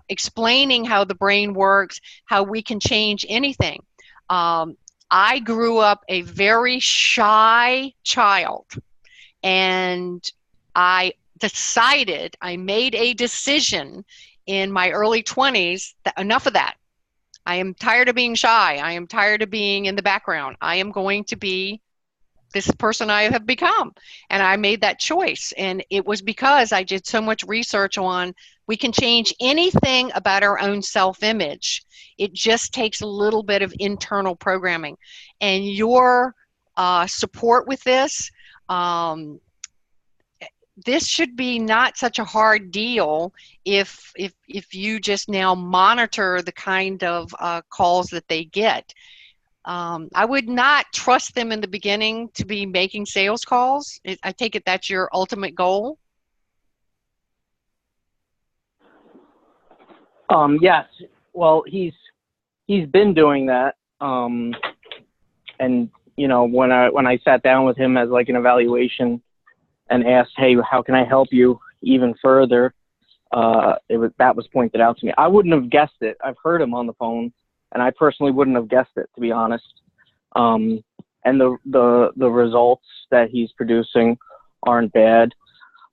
explaining how the brain works, how we can change anything. I grew up a very shy child, and I made a decision in my early 20s that enough of that. I am tired of being shy. I am tired of being in the background. I am going to be this person I have become. And I made that choice. And it was because I did so much research on we can change anything about our own self-image. It just takes a little bit of internal programming. And your support with this, this should be not such a hard deal if you just now monitor the kind of calls that they get. I would not trust them in the beginning to be making sales calls. I take it that's your ultimate goal? Yes. Well, he's been doing that. And when I sat down with him as like an evaluation and asked, hey, how can I help you even further? That was pointed out to me. I wouldn't have guessed it. I've heard him on the phone, and I personally wouldn't have guessed it, to be honest. And the results that he's producing aren't bad.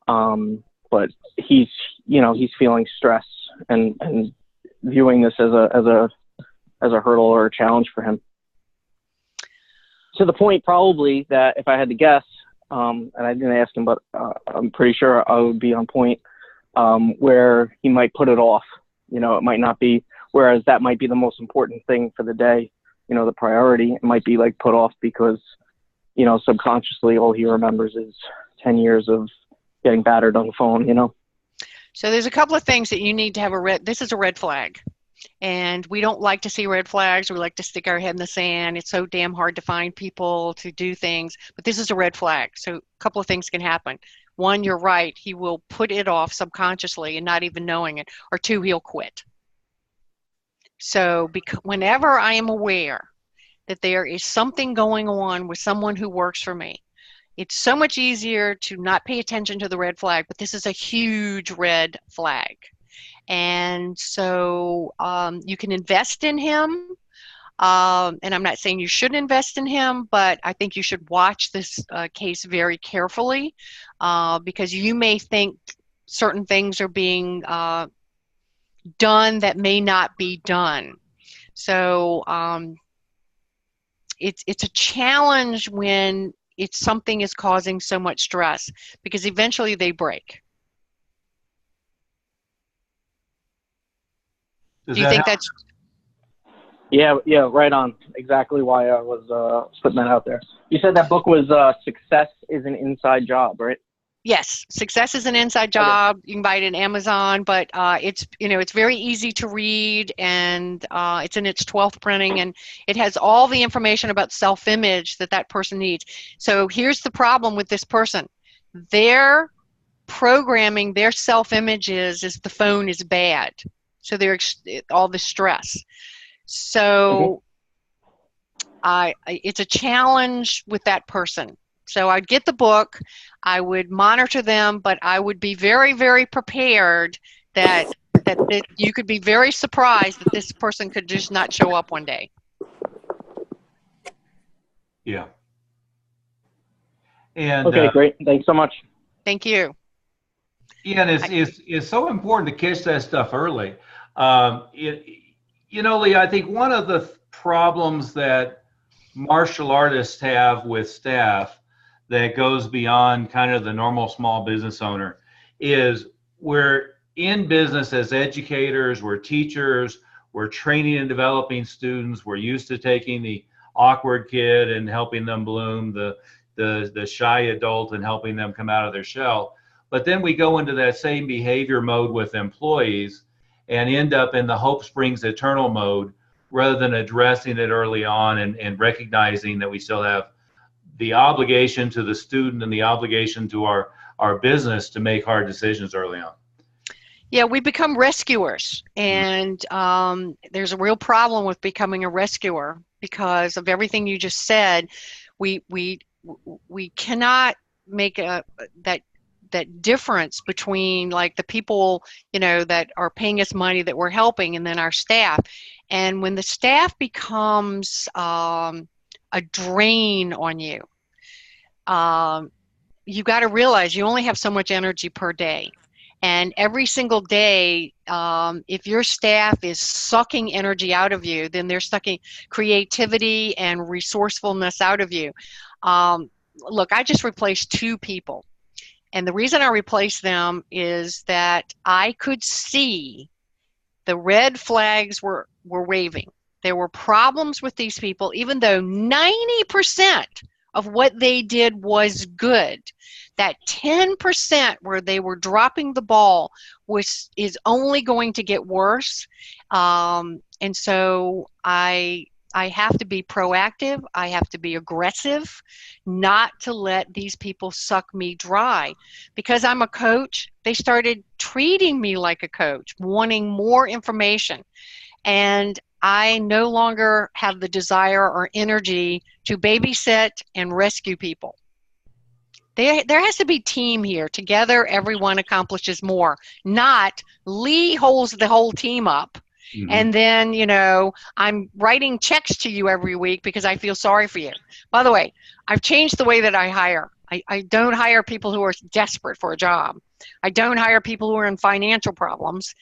But he's feeling stress and viewing this as a hurdle or a challenge for him. To the point probably that if I had to guess, and I didn't ask him, but I'm pretty sure I would be on point, where he might put it off. It might not be, whereas that might be the most important thing for the day, the priority. It might be like put off because, subconsciously all he remembers is 10 years of getting battered on the phone, So there's a couple of things that you need to have this is a red flag. And we don't like to see red flags. We like to stick our head in the sand. It's so damn hard to find people to do things. But this is a red flag. So a couple of things can happen. One, you're right. He will put it off subconsciously and not even knowing it. Or two, he'll quit. So whenever I am aware that there is something going on with someone who works for me, it's so much easier to not pay attention to the red flag. But this is a huge red flag. And so you can invest in him. And I'm not saying you shouldn't invest in him, but I think you should watch this case very carefully because you may think certain things are being done that may not be done. So it's a challenge when something is causing so much stress because eventually they break. Do you think that's... Yeah, right on. Exactly why I was putting that out there. You said that book was Success is an Inside Job, right? Yes, Success is an Inside Job. Okay. You can buy it in Amazon, but it's very easy to read, and it's in its 12th printing, and it has all the information about self-image that person needs. So here's the problem with this person. Their programming, their self-image is the phone is bad. So there's all the stress. So it's a challenge with that person. So I'd get the book, I would monitor them, but I would be very, very prepared that you could be very surprised that this person could just not show up one day. Yeah. And okay, great. Thanks so much. Thank you. Yeah, and it's so important to catch that stuff early. Lee, I think one of the problems that martial artists have with staff that goes beyond kind of the normal small business owner is we're in business as educators, we're teachers, we're training and developing students, we're used to taking the awkward kid and helping them bloom, the shy adult and helping them come out of their shell. But then we go into that same behavior mode with employees and end up in the hope springs eternal mode rather than addressing it early on and recognizing that we still have the obligation to the student and the obligation to our business to make hard decisions early on. Yeah, we become rescuers, and there's a real problem with becoming a rescuer because of everything you just said. We cannot make that difference between like the people, that are paying us money that we're helping and then our staff. And when the staff becomes a drain on you, you got to realize you only have so much energy per day. And every single day, if your staff is sucking energy out of you, then they're sucking creativity and resourcefulness out of you. Look, I just replaced 2 people. And the reason I replaced them is that I could see the red flags were waving. There were problems with these people, even though 90% of what they did was good. That 10% where they were dropping the ball is only going to get worse. And so I have to be proactive. I have to be aggressive, not to let these people suck me dry. Because I'm a coach, they started treating me like a coach, wanting more information. And I no longer have the desire or energy to babysit and rescue people. There has to be team here. Together, everyone accomplishes more. Not Lee holds the whole team up. Mm-hmm. And then, I'm writing checks to you every week because I feel sorry for you. By the way, I've changed the way that I hire. I don't hire people who are desperate for a job. I don't hire people who are in financial problems.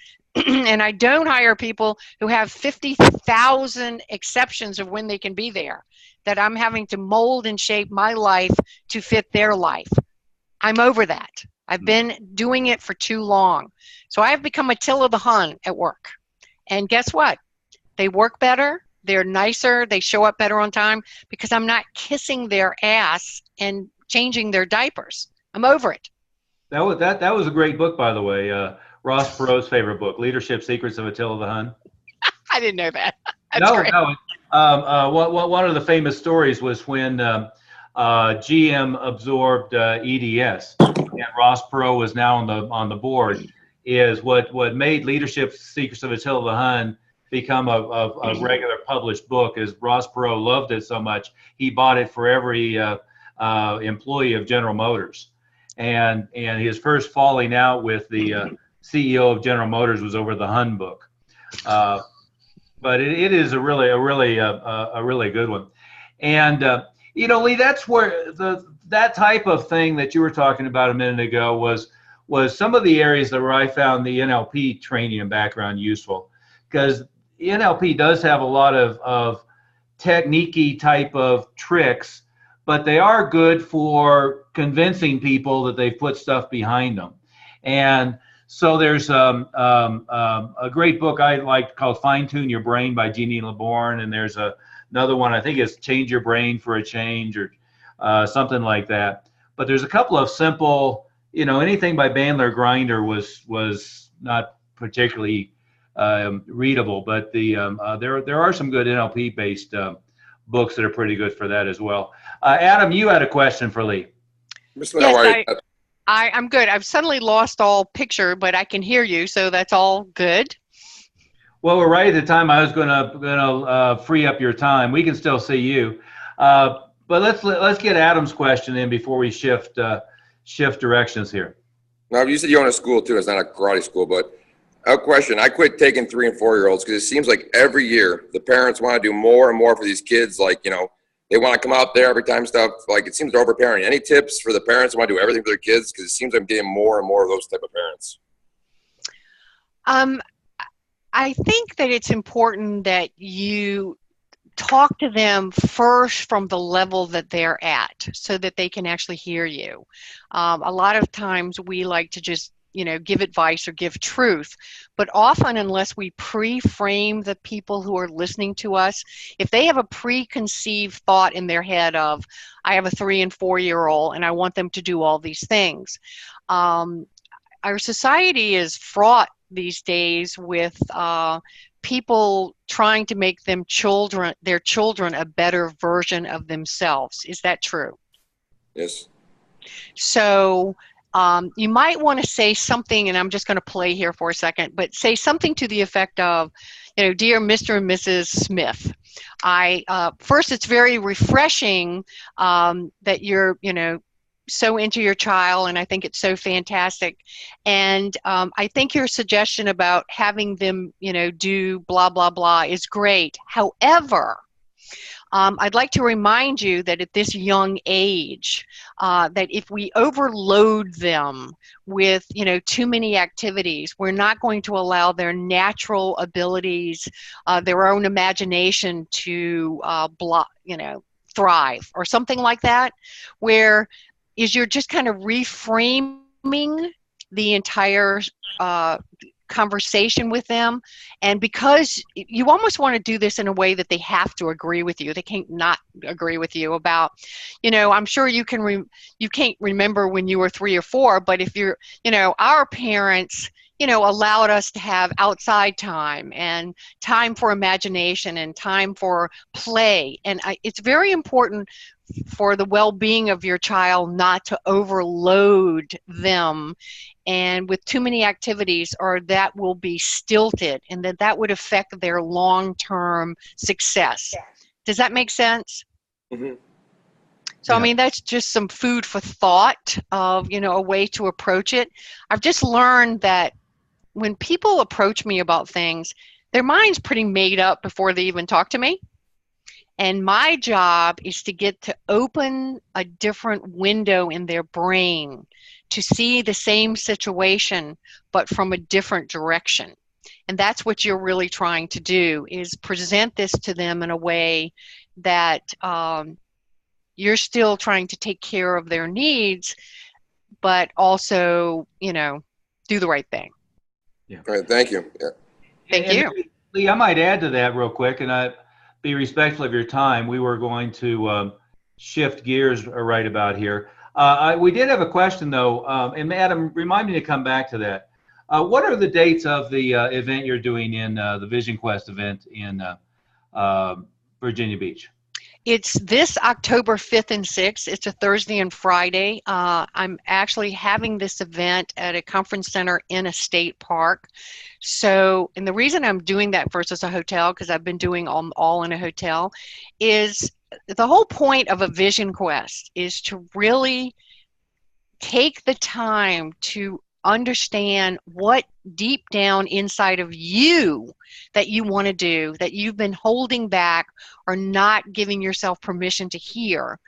And I don't hire people who have 50,000 exceptions of when they can be there, that I'm having to mold and shape my life to fit their life. I'm over that. I've been doing it for too long. So I've become Attila the Hun at work. And guess what? They work better. They're nicer. They show up better on time because I'm not kissing their ass and changing their diapers. I'm over it. That was a great book, by the way. Ross Perot's favorite book, Leadership Secrets of Attila the Hun? I didn't know that. That's great. No. One of the famous stories was when GM absorbed EDS, and Ross Perot was now on the board. Is what made Leadership Secrets of Attila the Hun become a regular published book is Ross Perot loved it so much he bought it for every employee of General Motors, and his first falling out with the CEO of General Motors was over the Hun book. But it is a really good one. And Lee, that's where that type of thing that you were talking about a minute ago was some of the areas where I found the NLP training and background useful, because NLP does have a lot of technique-y type of tricks, but they are good for convincing people that they've put stuff behind them. And so there's a great book I like called Fine Tune Your Brain by Jeannie LeBourne, and there's another one, I think it's Change Your Brain for a Change, or something like that. But there's a couple of simple, anything by Bandler Grinder was not particularly readable, but there are some good NLP based books that are pretty good for that as well. Adam, you had a question for Lee. Yes, I'm good. I've suddenly lost all picture, but I can hear you, so that's all good. Well, we're right at the time I was gonna free up your time. We can still see you, but let's get Adam's question in before we shift directions here. Now, you said you own a school too. It's not a karate school, but a question. I quit taking 3- and 4-year-olds because it seems like every year the parents want to do more and more for these kids. Like, they want to come out there every time stuff. Like, it seems they're overparenting. Any tips for the parents who want to do everything for their kids? Because it seems I'm getting more and more of those type of parents. I think that it's important that you talk to them first from the level that they're at so that they can actually hear you. A lot of times we like to just give advice or give truth. But often, unless we pre-frame the people who are listening to us, if they have a preconceived thought in their head of, I have a 3- and 4-year-old and I want them to do all these things. Our society is fraught these days with people trying to make their children a better version of themselves. Is that true? Yes. So you might want to say something, and I'm just going to play here for a second, but say something to the effect of, dear Mr. and Mrs. Smith, first, it's very refreshing that you're, so into your child, and I think it's so fantastic. And I think your suggestion about having them, do blah, blah, blah is great. However, I'd like to remind you that at this young age, that if we overload them with, too many activities, we're not going to allow their natural abilities, their own imagination to thrive, or something like that, where you're just kind of reframing the entire conversation with them. And because you almost want to do this in a way that they have to agree with you, they can't not agree with you about, I'm sure you can't remember when you were 3 or 4, but if you're, our parents, allowed us to have outside time and time for imagination and time for play. And it's very important for the well-being of your child not to overload them and with too many activities, or that will be stilted, and that would affect their long-term success. Does that make sense? Mm-hmm. So, yeah. I mean, that's just some food for thought of, a way to approach it. I've just learned that when people approach me about things, their mind's pretty made up before they even talk to me. And my job is to get to open a different window in their brain to see the same situation, but from a different direction. And that's what you're really trying to do, is present this to them in a way that you're still trying to take care of their needs, but also, do the right thing. Yeah. All right. Thank you. Yeah. Thank you. Lee, I might add to that real quick, and be respectful of your time. We were going to shift gears right about here. We did have a question, though, and Adam, remind me to come back to that. What are the dates of the event you're doing in the Vision Quest event in Virginia Beach? It's this October 5th and 6th. It's a Thursday and Friday. I'm actually having this event at a conference center in a state park. So, and the reason I'm doing that versus a hotel, because I've been doing all in a hotel, is the whole point of a Vision Quest is to really take the time to understand what deep down inside of you that you want to do, that you've been holding back or not giving yourself permission to hear.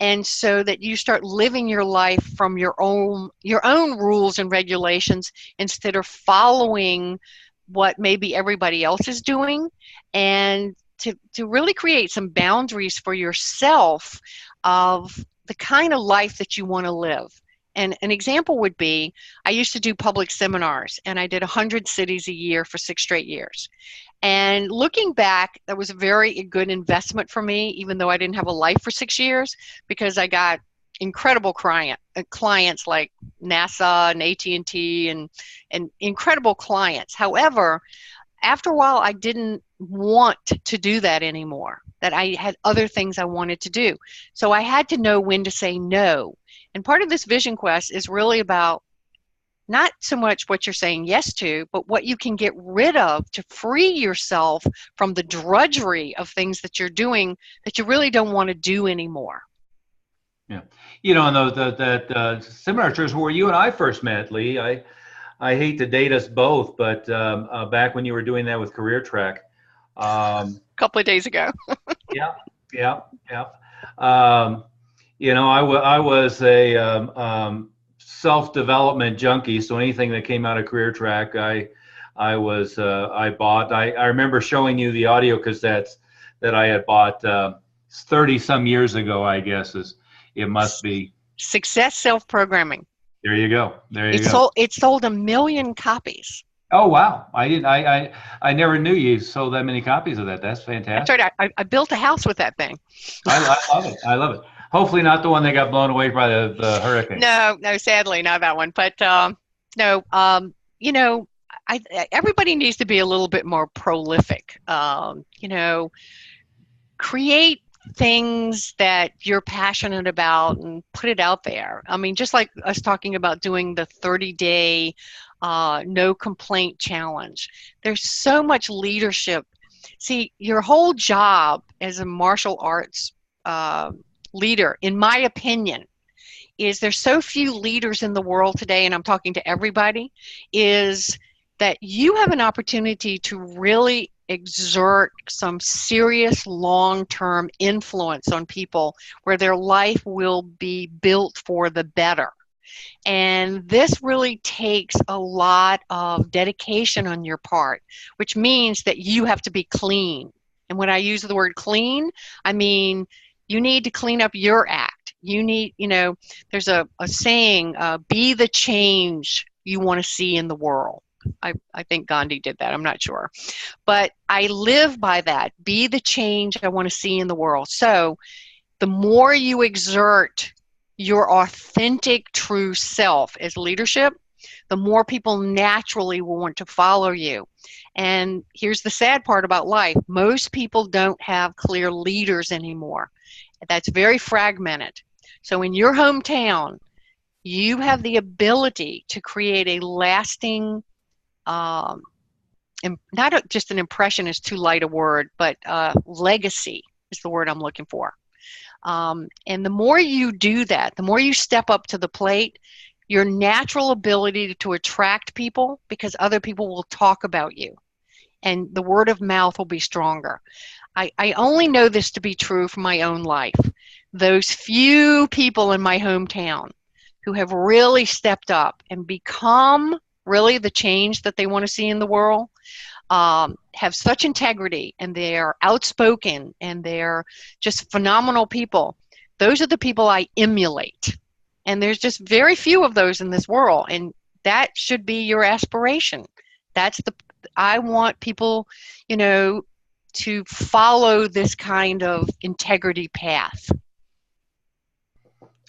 And so that you start living your life from your own rules and regulations instead of following what maybe everybody else is doing, and to really create some boundaries for yourself of the kind of life that you want to live. And an example would be, I used to do public seminars, and I did 100 cities a year for 6 straight years. And looking back, that was a very good investment for me, even though I didn't have a life for 6 years, because I got incredible clients like NASA and AT&T and incredible clients. However, after a while, I didn't want to do that anymore, that I had other things I wanted to do. So I had to know when to say no. And part of this Vision Quest is really about not so much what you're saying yes to, but what you can get rid of to free yourself from the drudgery of things that you're doing that you really don't want to do anymore. Yeah. You know, and that seminar church where you and I first met, Lee, I hate to date us both, but back when you were doing that with Career Track. A couple of days ago. Yeah. You know, I was a self-development junkie, so anything that came out of Career Track, I bought. I remember showing you the audio cassettes that I had bought 30 some years ago, I guess it must be. Success Self-Programming. There you go. It sold 1 million copies. Oh wow! I never knew you sold that many copies of that. That's fantastic. That's right. I built a house with that thing. I love it. Hopefully not the one that got blown away by the hurricane. No, sadly not that one. But no, you know, everybody needs to be a little bit more prolific. You know, create things that you're passionate about and put it out there. I mean, just like us talking about doing the 30-day no complaint challenge. There's so much leadership. See, your whole job as a martial arts leader, in my opinion, is there's so few leaders in the world today, and I'm talking to everybody, is that you have an opportunity to really exert some serious long-term influence on people where their life will be built for the better. And this really takes a lot of dedication on your part, which means that you have to be clean. And when I use the word clean, I mean you need to clean up your act. You need, you know, there's a saying, be the change you want to see in the world. I think Gandhi did that. I'm not sure. But I live by that. Be the change I want to see in the world. So the more you exert your authentic, true self as leadership, the more people naturally will want to follow you. And here's the sad part about life. Most people don't have clear leaders anymore. That's very fragmented. So in your hometown, you have the ability to create a lasting, not just an impression is too light a word, but legacy is the word I'm looking for. And the more you do that, the more you step up to the plate, your natural ability to attract people, because other people will talk about you, and the word of mouth will be stronger. I only know this to be true from my own life. Those few people in my hometown who have really stepped up and become really the change that they want to see in the world, have such integrity, and they're outspoken, and they're just phenomenal people. Those are the people I emulate. And there's just very few of those in this world, and that should be your aspiration. I want people, you know, to follow this kind of integrity path.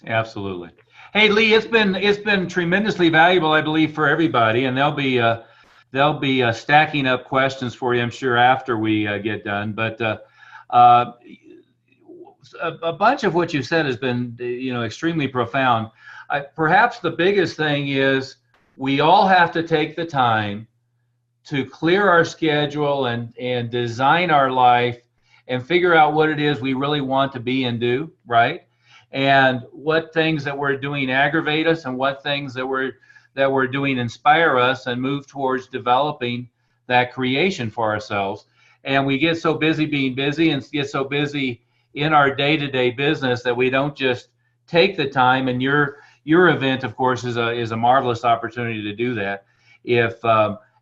Absolutely. Hey, Lee, it's been tremendously valuable, I believe, for everybody, and they'll be stacking up questions for you, I'm sure, after we get done. But a bunch of what you said has been, extremely profound. Perhaps the biggest thing is we all have to take the time to clear our schedule and design our life and figure out what it is we really want to be and do, right? And what things that we're doing aggravate us and what things that we're doing inspire us and move towards developing that creation for ourselves. And we get so busy being busy and get so busy in our day-to-day business that we don't just take the time. And your event, of course, is a marvelous opportunity to do that. If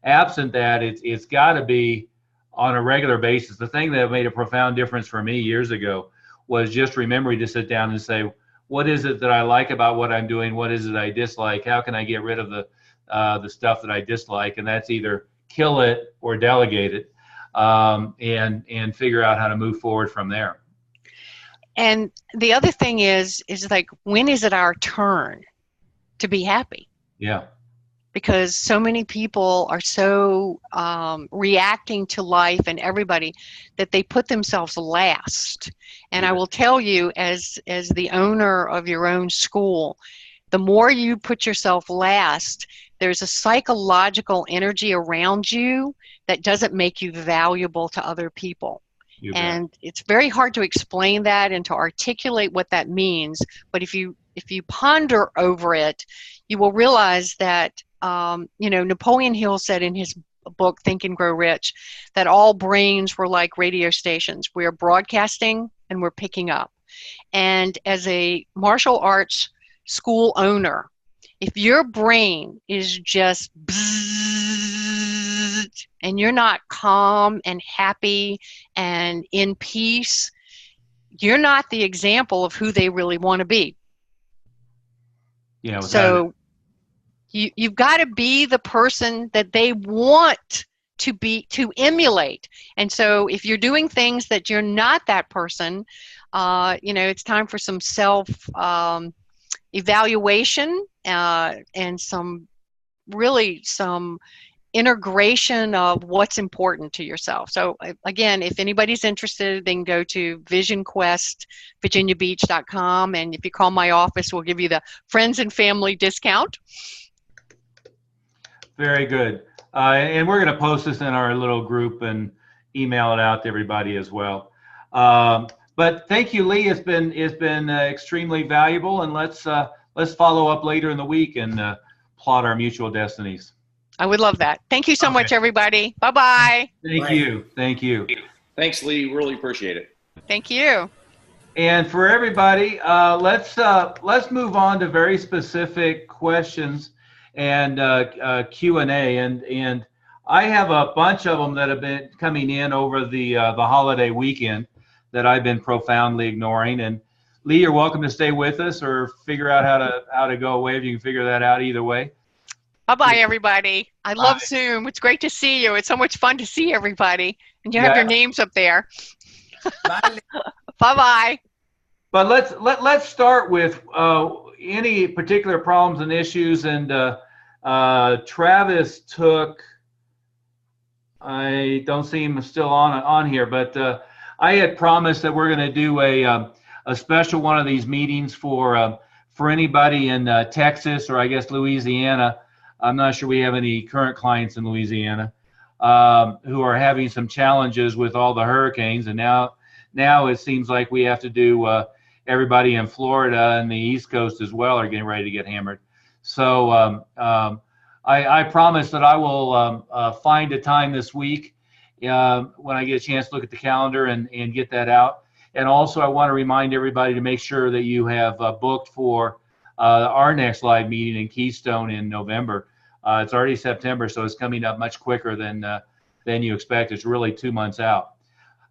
absent that, it's got to be on a regular basis. The thing that made a profound difference for me years ago was just remembering to sit down and say, what is it that I like about what I'm doing? What is it I dislike? How can I get rid of the stuff that I dislike? And that's either kill it or delegate it, and figure out how to move forward from there. And the other thing is like, when is it our turn to be happy? Yeah. Because so many people are so reacting to life and everybody that they put themselves last. And I will tell you, as the owner of your own school, the more you put yourself last, there's a psychological energy around you that doesn't make you valuable to other people. And it's very hard to explain that and to articulate what that means. But if you ponder over it, you will realize that Napoleon Hill said in his book, Think and Grow Rich, that all brains were like radio stations. We're broadcasting and we're picking up. And as a martial arts school owner, if your brain is just bzzz, and you're not calm and happy and in peace, you're not the example of who they really want to be. Yeah. So you've got to be the person that they want to be, to emulate. And so if you're doing things that you're not that person, it's time for some self evaluation and some integration of what's important to yourself. So again, if anybody's interested, they can go to visionquestvirginiabeach.com, and if you call my office, we'll give you the friends and family discount. Very good. And we're going to post this in our little group and email it out to everybody as well. But thank you, Lee. It's been extremely valuable, and let's follow up later in the week and plot our mutual destinies. I would love that. Thank you so much, everybody. Bye-bye. Thank you. Thank you. Thanks, Lee. Really appreciate it. Thank you. And for everybody, let's move on to very specific questions and Q&A. And I have a bunch of them that have been coming in over the holiday weekend that I've been profoundly ignoring. And Lee, you're welcome to stay with us or figure out how to go away if you can figure that out either way. Bye-bye, everybody. I love Zoom. It's great to see you. It's so much fun to see everybody. And you have your names up there. Bye. Bye-bye. But let's start with any particular problems and issues. And Travis took, I don't see him still on here, but I had promised that we're going to do a special one of these meetings for anybody in Texas, or I guess Louisiana. I'm not sure we have any current clients in Louisiana who are having some challenges with all the hurricanes. And now it seems like we have to do everybody in Florida and the East Coast as well are getting ready to get hammered. So I promise that I will find a time this week when I get a chance to look at the calendar and get that out. And also I want to remind everybody to make sure that you have booked for our next live meeting in Keystone in November. It's already September, so it's coming up much quicker than you expect. It's really 2 months out.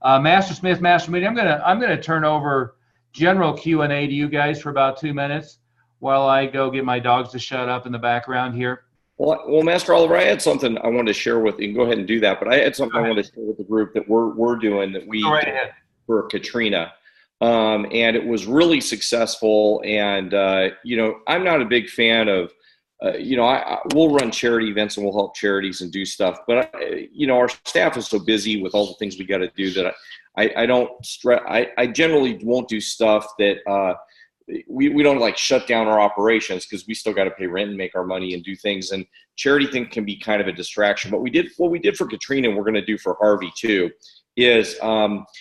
Master Smith, Master Meeting, I'm gonna turn over general Q&A to you guys for about 2 minutes while I go get my dogs to shut up in the background here. Well, Master Oliver, I had something I wanted to share with you. Go ahead and do that. But I had something I wanted to share with the group that we're doing that we did for Katrina. and it was really successful. And I'm not a big fan of we'll run charity events and we'll help charities and do stuff, but our staff is so busy with all the things we got to do that I don't stress. I generally won't do stuff that we don't like shut down our operations, because we still got to pay rent and make our money and do things. And charity thing can be kind of a distraction. But what we did for Katrina, and we're going to do for Harvey too, is we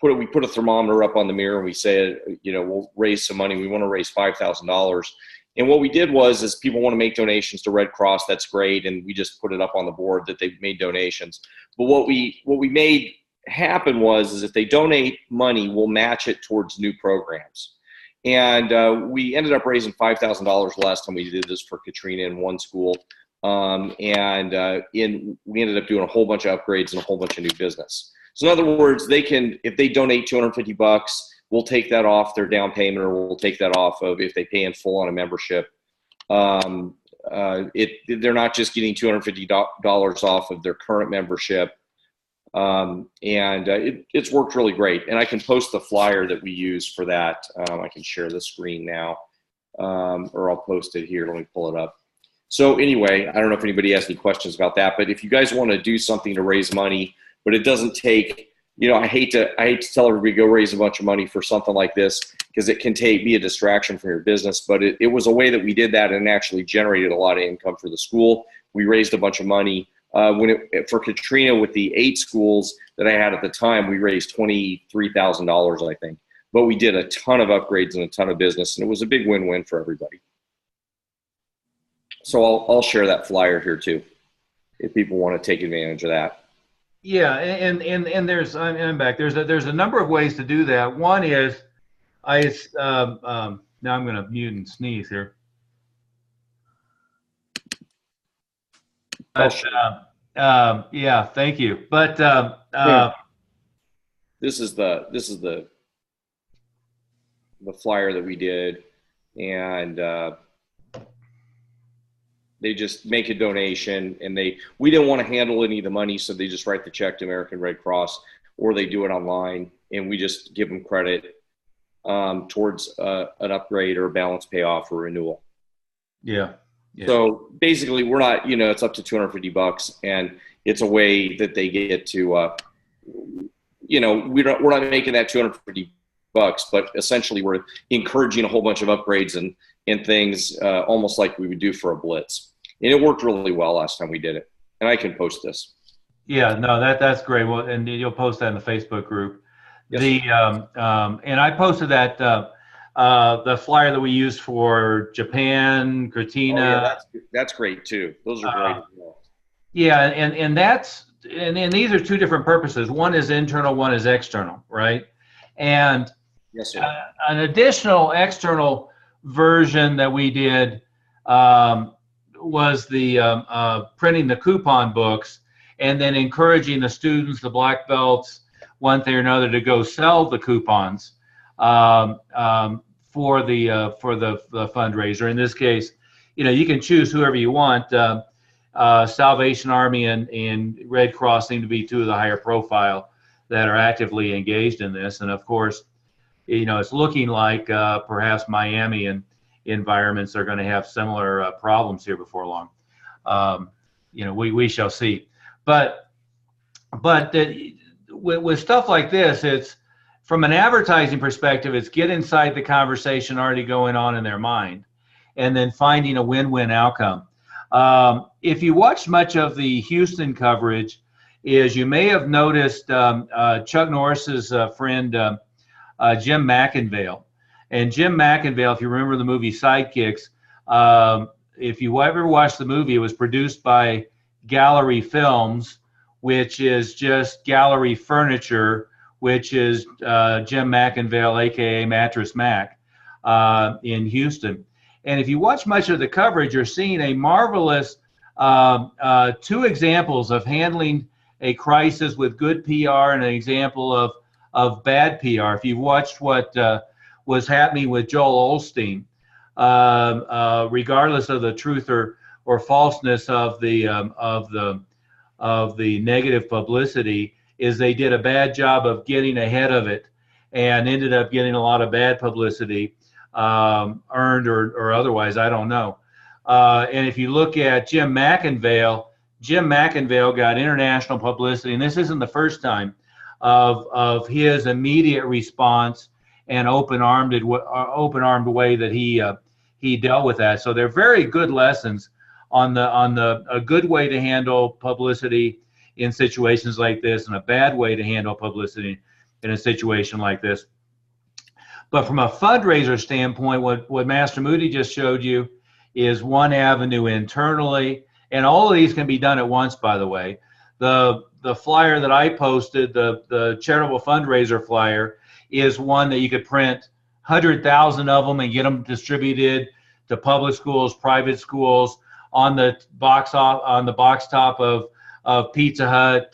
put a thermometer up on the mirror and we said, we'll raise some money. We want to raise $5,000. And what we did is people want to make donations to Red Cross. That's great. And we just put it up on the board that they've made donations. But what we made happen is if they donate money, we'll match it towards new programs. And we ended up raising $5,000 last time we did this for Katrina in one school. We ended up doing a whole bunch of upgrades and a whole bunch of new business. So in other words, if they donate $250, we'll take that off their down payment, or we'll take that off of if they pay in full on a membership. They're not just getting $250 off of their current membership. It's worked really great. And I can post the flyer that we use for that. I can share the screen now, or I'll post it here. Let me pull it up. So anyway, I don't know if anybody has any questions about that, but if you guys want to do something to raise money, but it doesn't take, I hate to tell everybody go raise a bunch of money for something like this, because it can be a distraction from your business. But it was a way that we did that and actually generated a lot of income for the school. We raised a bunch of money. For Katrina, with the 8 schools that I had at the time, we raised $23,000, I think. But we did a ton of upgrades and a ton of business, and it was a big win-win for everybody. So I'll share that flyer here too, if people want to take advantage of that. Yeah, and I'm back. There's a number of ways to do that. One is now I'm going to mute and sneeze here. Yeah, thank you. But this is the flyer that we did, and they just make a donation, and we didn't want to handle any of the money, so they just write the check to American Red Cross, or they do it online, and we just give them credit towards an upgrade or a balance payoff or renewal. Yeah. So basically, we're not, it's up to $250, and it's a way that they get to, we're not making that $250, but essentially we're encouraging a whole bunch of upgrades and things, almost like we would do for a blitz. And it worked really well last time we did it. And I can post this. Yeah, no, that's great. Well, and you'll post that in the Facebook group. Yes. And I posted that. The flyer that we used for Japan, Katrina. Oh, yeah, that's great too. Those are great as well. Yeah, and these are two different purposes. One is internal, one is external, right? And yes, sir. An additional external version that we did was the printing the coupon books, and then encouraging the students, the black belts, one thing or another, to go sell the coupons. For the fundraiser. In this case, you can choose whoever you want. Salvation Army and Red Cross seem to be two of the higher profile that are actively engaged in this. And of course, it's looking like perhaps Miami and environments are going to have similar problems here before long. We shall see. But with stuff like this, it's, from an advertising perspective, it's get inside the conversation already going on in their mind, and then finding a win-win outcome. If you watch much of the Houston coverage, you may have noticed Chuck Norris's friend Jim McIngvale. And Jim McIngvale, if you remember the movie Sidekicks, if you ever watched the movie, it was produced by Gallery Films, which is just gallery furniture, which is Jim McIngvale, aka Mattress Mac, in Houston. And if you watch much of the coverage, you're seeing a marvelous 2 examples of handling a crisis with good PR and an example of bad PR. If you've watched what was happening with Joel Osteen, regardless of the truth or falseness of the negative publicity, is they did a bad job of getting ahead of it and ended up getting a lot of bad publicity, earned or otherwise, I don't know. And if you look at Jim McIngvale got international publicity, and this isn't the first time, of his immediate response and open-armed way that he dealt with that. So they're very good lessons on a good way to handle publicity in situations like this, and a bad way to handle publicity in a situation like this. But from a fundraiser standpoint, what Master Moody just showed you is one avenue internally, and all of these can be done at once, by the way. The flyer that I posted, the charitable fundraiser flyer, is one that you could print 100,000 of them and get them distributed to public schools, private schools, on the box top of Pizza Hut,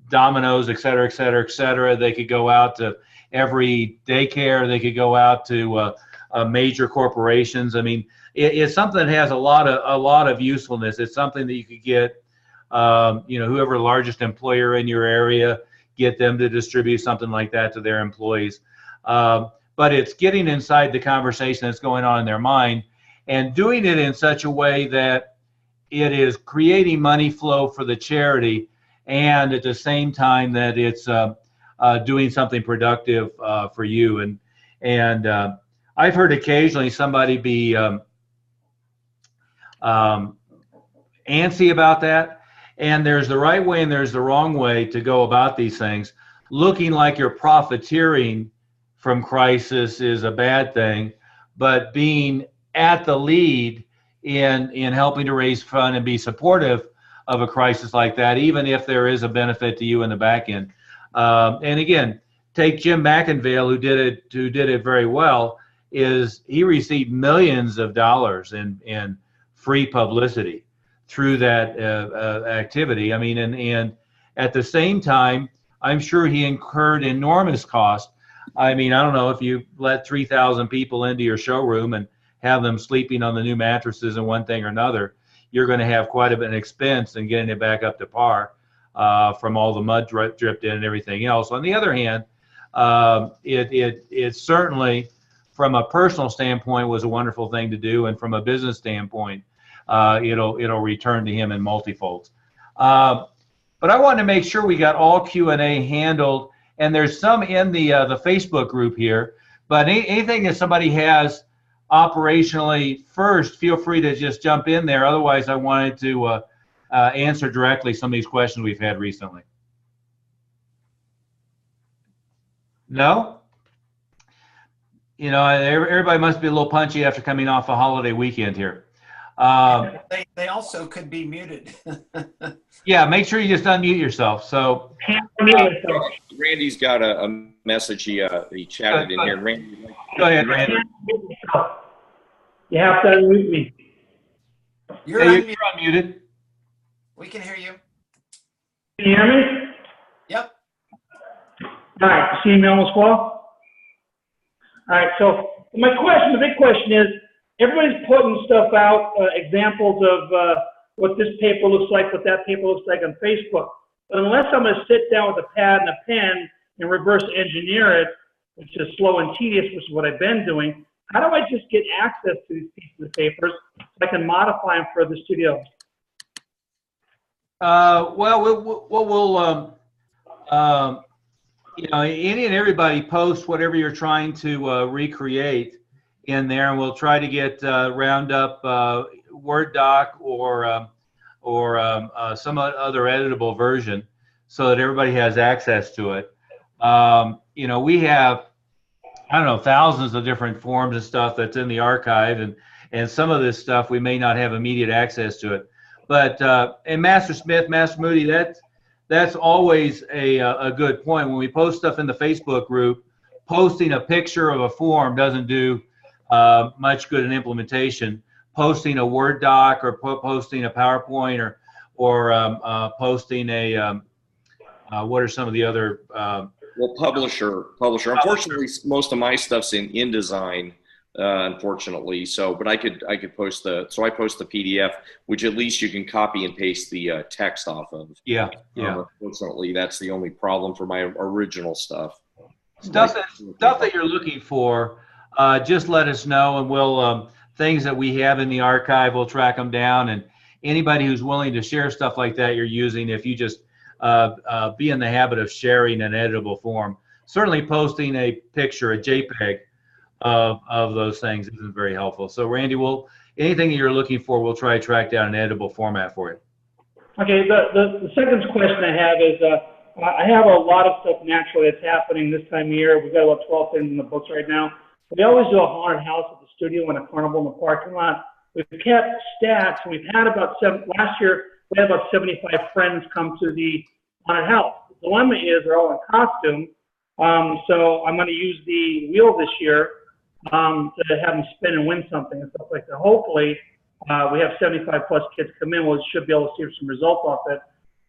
Domino's, et cetera, et cetera, et cetera. They could go out to every daycare. They could go out to major corporations. I mean, it's something that has a lot of usefulness. It's something that you could get, whoever the largest employer in your area, get them to distribute something like that to their employees. But it's getting inside the conversation that's going on in their mind and doing it in such a way that it is creating money flow for the charity, and at the same time that it's doing something productive for you. And I've heard occasionally somebody be antsy about that. And there's the right way and there's the wrong way to go about these things. Looking like you're profiteering from crisis is a bad thing, but being at the lead in helping to raise funds and be supportive of a crisis like that, even if there is a benefit to you in the back end. And again, take Jim McIngvale, who did it very well. He received millions of dollars in free publicity through that activity. I mean, and at the same time, I'm sure he incurred enormous cost. I mean, I don't know if you let 3,000 people into your showroom and have them sleeping on the new mattresses and one thing or another, you're going to have quite a bit of expense in getting it back up to par from all the mud dripped in and everything else. On the other hand, it certainly, from a personal standpoint, was a wonderful thing to do, and from a business standpoint, it'll return to him in multifolds. But I wanted to make sure we got all Q&A handled, and there's some in the Facebook group here. But anything that somebody has operationally first, feel free to just jump in there. Otherwise, I wanted to answer directly some of these questions we've had recently. No? You know, everybody must be a little punchy after coming off a holiday weekend here. They also could be muted. Yeah, make sure you just unmute yourself. So Randy's got a message he chatted in here. Randy, go ahead, Randy. You have to unmute me. You're unmuted. We can hear you. Can you hear me? Yep. All right. See me almost well? All right. So the big question is, everybody's putting stuff out, examples of what this paper looks like, what that paper looks like on Facebook. But unless I'm going to sit down with a pad and a pen and reverse engineer it, which is slow and tedious, which is what I've been doing, how do I just get access to these pieces of papers so I can modify them for the studio? Any and everybody post whatever you're trying to recreate in there, and we'll try to get round up Word doc or some other editable version so that everybody has access to it. We have, I don't know, thousands of different forms and stuff that's in the archive, and some of this stuff we may not have immediate access to it. But and Master Smith, Master Moody, that's always a good point. When we post stuff in the Facebook group, posting a picture of a form doesn't do much good in implementation. Posting a Word doc or posting a PowerPoint or posting a what are some of the other Publisher. Unfortunately, most of my stuff's in InDesign, unfortunately. But I could post I post the PDF, which at least you can copy and paste the text off of. Yeah. Unfortunately, that's the only problem for my original stuff. Stuff that you're looking for, just let us know, and we'll things that we have in the archive, we'll track them down. And anybody who's willing to share stuff like that you're using, if you just be in the habit of sharing an editable form, certainly posting a picture, a JPEG of those things isn't very helpful. So Randy, anything that you're looking for, we'll try to track down an editable format for you. Okay, the second question I have is, I have a lot of stuff naturally that's happening this time of year. We've got about 12 things in the books right now. We always do a haunted house at the studio and a carnival in the parking lot. We've kept stats, and we've had last year, we had about 75 friends come to the haunted house. The dilemma is they're all in costume, so I'm going to use the wheel this year to have them spin and win something and stuff like that. Hopefully, we have 75 plus kids come in. We should be able to see some results off it.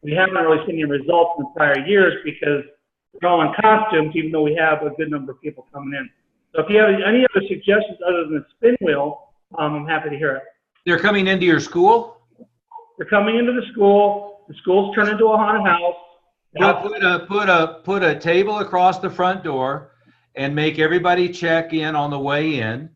We haven't really seen any results in the prior years because they're all in costumes, even though we have a good number of people coming in. So if you have any other suggestions other than the spin wheel, I'm happy to hear it. They're coming into your school? They're coming into the school. The school's turned into a haunted house. Put a table across the front door and make everybody check in on the way in.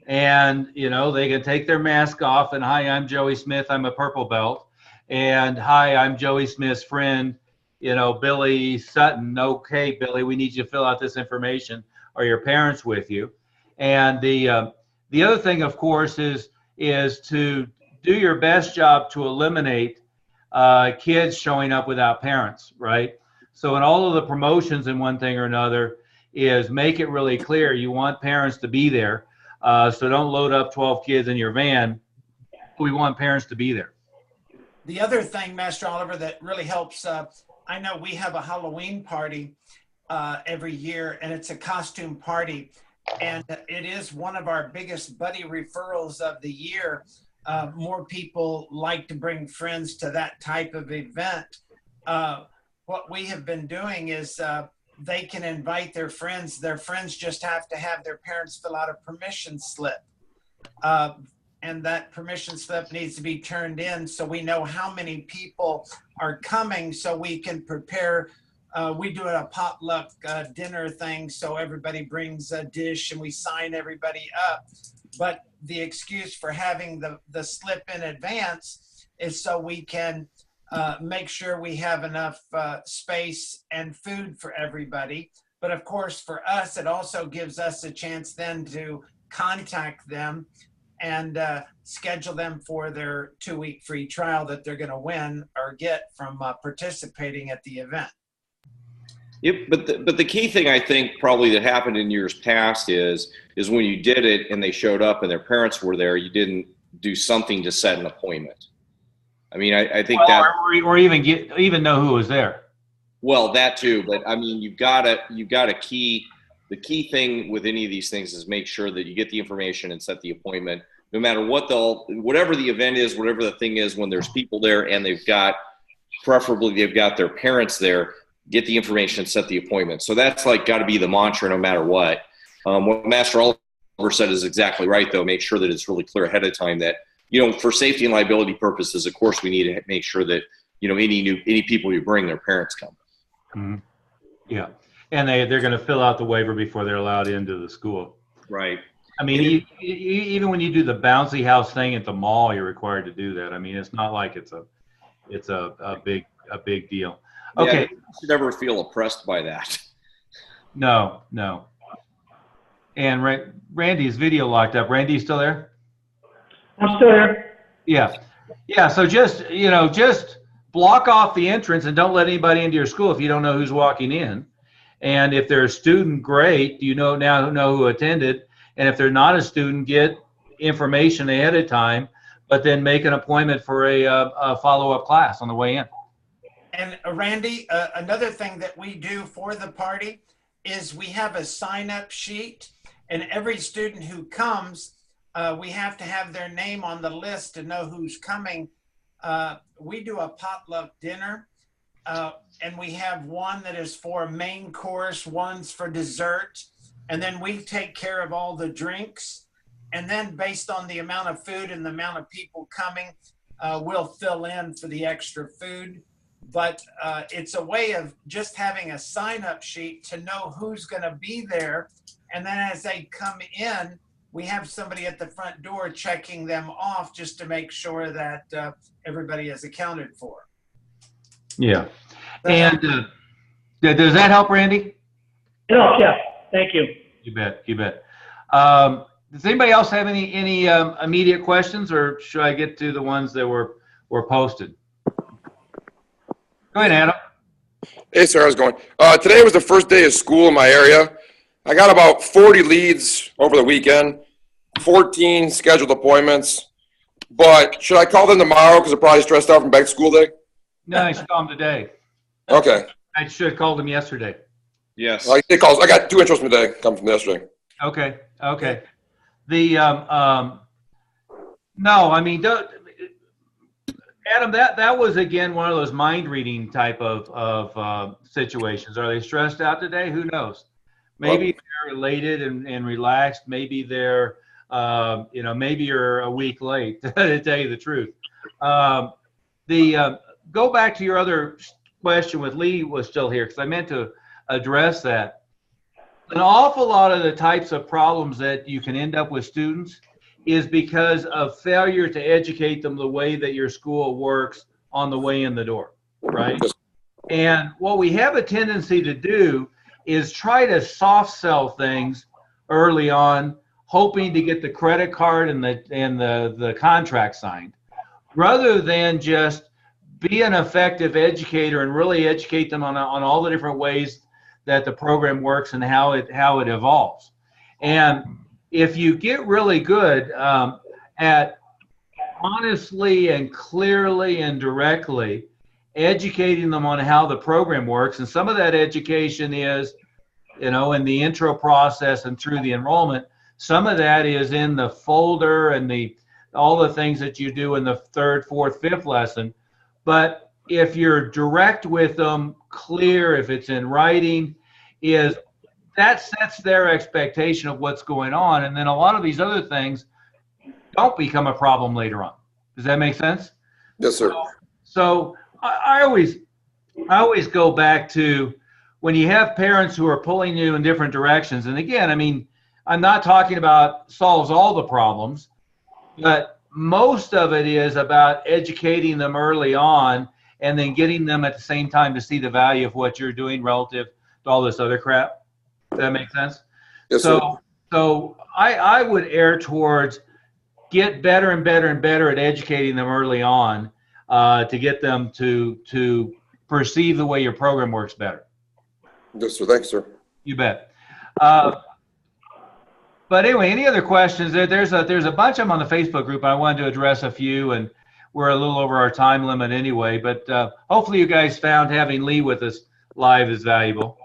And, they can take their mask off and, hi, I'm Joey Smith. I'm a purple belt. And hi, I'm Joey Smith's friend, Billy Sutton. Okay, Billy, we need you to fill out this information. Are your parents with you? And the other thing, of course, is to do your best job to eliminate kids showing up without parents, right? So in all of the promotions in one thing or another is make it really clear you want parents to be there. So don't load up 12 kids in your van. We want parents to be there. The other thing, Master Oliver, that really helps, I know we have a Halloween party every year, and it's a costume party. And it is one of our biggest buddy referrals of the year. More people like to bring friends to that type of event. What we have been doing is they can invite their friends. Their friends just have to have their parents fill out a permission slip. And that permission slip needs to be turned in so we know how many people are coming so we can prepare. We do a potluck dinner thing, so everybody brings a dish and we sign everybody up. But the excuse for having the slip in advance is so we can make sure we have enough space and food for everybody. But of course, for us, it also gives us a chance then to contact them and schedule them for their 2-week free trial that they're going to win or get from participating at the event. Yep, but the key thing I think probably that happened in years past is when you did it and they showed up and their parents were there, you didn't do something to set an appointment. I mean, I think that, or even know who was there. Well, that too, but I mean, you've got a key. The key thing with any of these things is make sure that you get the information and set the appointment. No matter whatever the event is, whatever the thing is, when there's people there and preferably they've got their parents there, get the information and set the appointment. So that's got to be the mantra no matter what. What Master Oliver said is exactly right, though. Make sure that it's really clear ahead of time that, for safety and liability purposes, of course, we need to make sure that, any people you bring, their parents come. Mm-hmm. Yeah. And they're going to fill out the waiver before they're allowed into the school. Right. I mean, even when you do the bouncy house thing at the mall, you're required to do that. I mean, it's not like it's a big deal. Okay. Yeah, you should never feel oppressed by that. No. And Randy's video locked up. Randy, you still there? I'm still here. Yeah. So just block off the entrance and don't let anybody into your school if you don't know who's walking in. And if they're a student, great. You know who attended. And if they're not a student, get information ahead of time, but then make an appointment for a follow-up class on the way in. And Randy, another thing that we do for the party is we have a sign-up sheet, and every student who comes, we have to have their name on the list to know who's coming. We do a potluck dinner, and we have one that is for main course, one's for dessert, and then we take care of all the drinks. And then based on the amount of food and the amount of people coming, we'll fill in for the extra food. but it's a way of just having a sign-up sheet to know who's going to be there. And then as they come in, we have somebody at the front door checking them off just to make sure that everybody is accounted for. Yeah. And does that help, Randy? Yeah, thank you. You bet, you bet. Does anybody else have any immediate questions, or should I get to the ones that were posted? Go ahead, Adam. Hey, sir, how's it going? Today was the first day of school in my area. I got about 40 leads over the weekend, 14 scheduled appointments. But should I call them tomorrow because they're probably stressed out from back to school day? No, I should call them today. Okay. I should have called them yesterday. Yes. I got 2 intros from today, coming from yesterday. Okay. Okay. The no, I mean, Adam, that was again one of those mind reading type of situations. Are they stressed out today? Who knows? Maybe they're elated and relaxed. Maybe they're maybe you're a week late, to tell you the truth. Go back to your other question with Lee was still here, because I meant to address that. An awful lot of the types of problems that you can end up with students is because of failure to educate them the way that your school works on the way in the door, right? And what we have a tendency to do is try to soft sell things early on, hoping to get the credit card and the contract signed, rather than just be an effective educator and really educate them on all the different ways that the program works and how it evolves. And if you get really good at honestly and clearly and directly educating them on how the program works, and some of that education is, in the intro process and through the enrollment, some of that is in the folder and all the things that you do in the 3rd, 4th, 5th lesson. But if you're direct with them, clear, if it's in writing, that sets their expectation of what's going on. And then a lot of these other things don't become a problem later on. Does that make sense? Yes, sir. So I always go back to when you have parents who are pulling you in different directions. And again, I mean, I'm not talking about solves all the problems, but most of it is about educating them early on and then getting them at the same time to see the value of what you're doing relative to all this other crap. Does that make sense? Yes, sir. So I would err towards get better and better and better at educating them early on to get them to perceive the way your program works better. Yes, sir. Thanks, sir. You bet. But anyway, any other questions? There's a bunch of them on the Facebook group. I wanted to address a few, and we're a little over our time limit anyway. But hopefully you guys found having Lee with us live is valuable.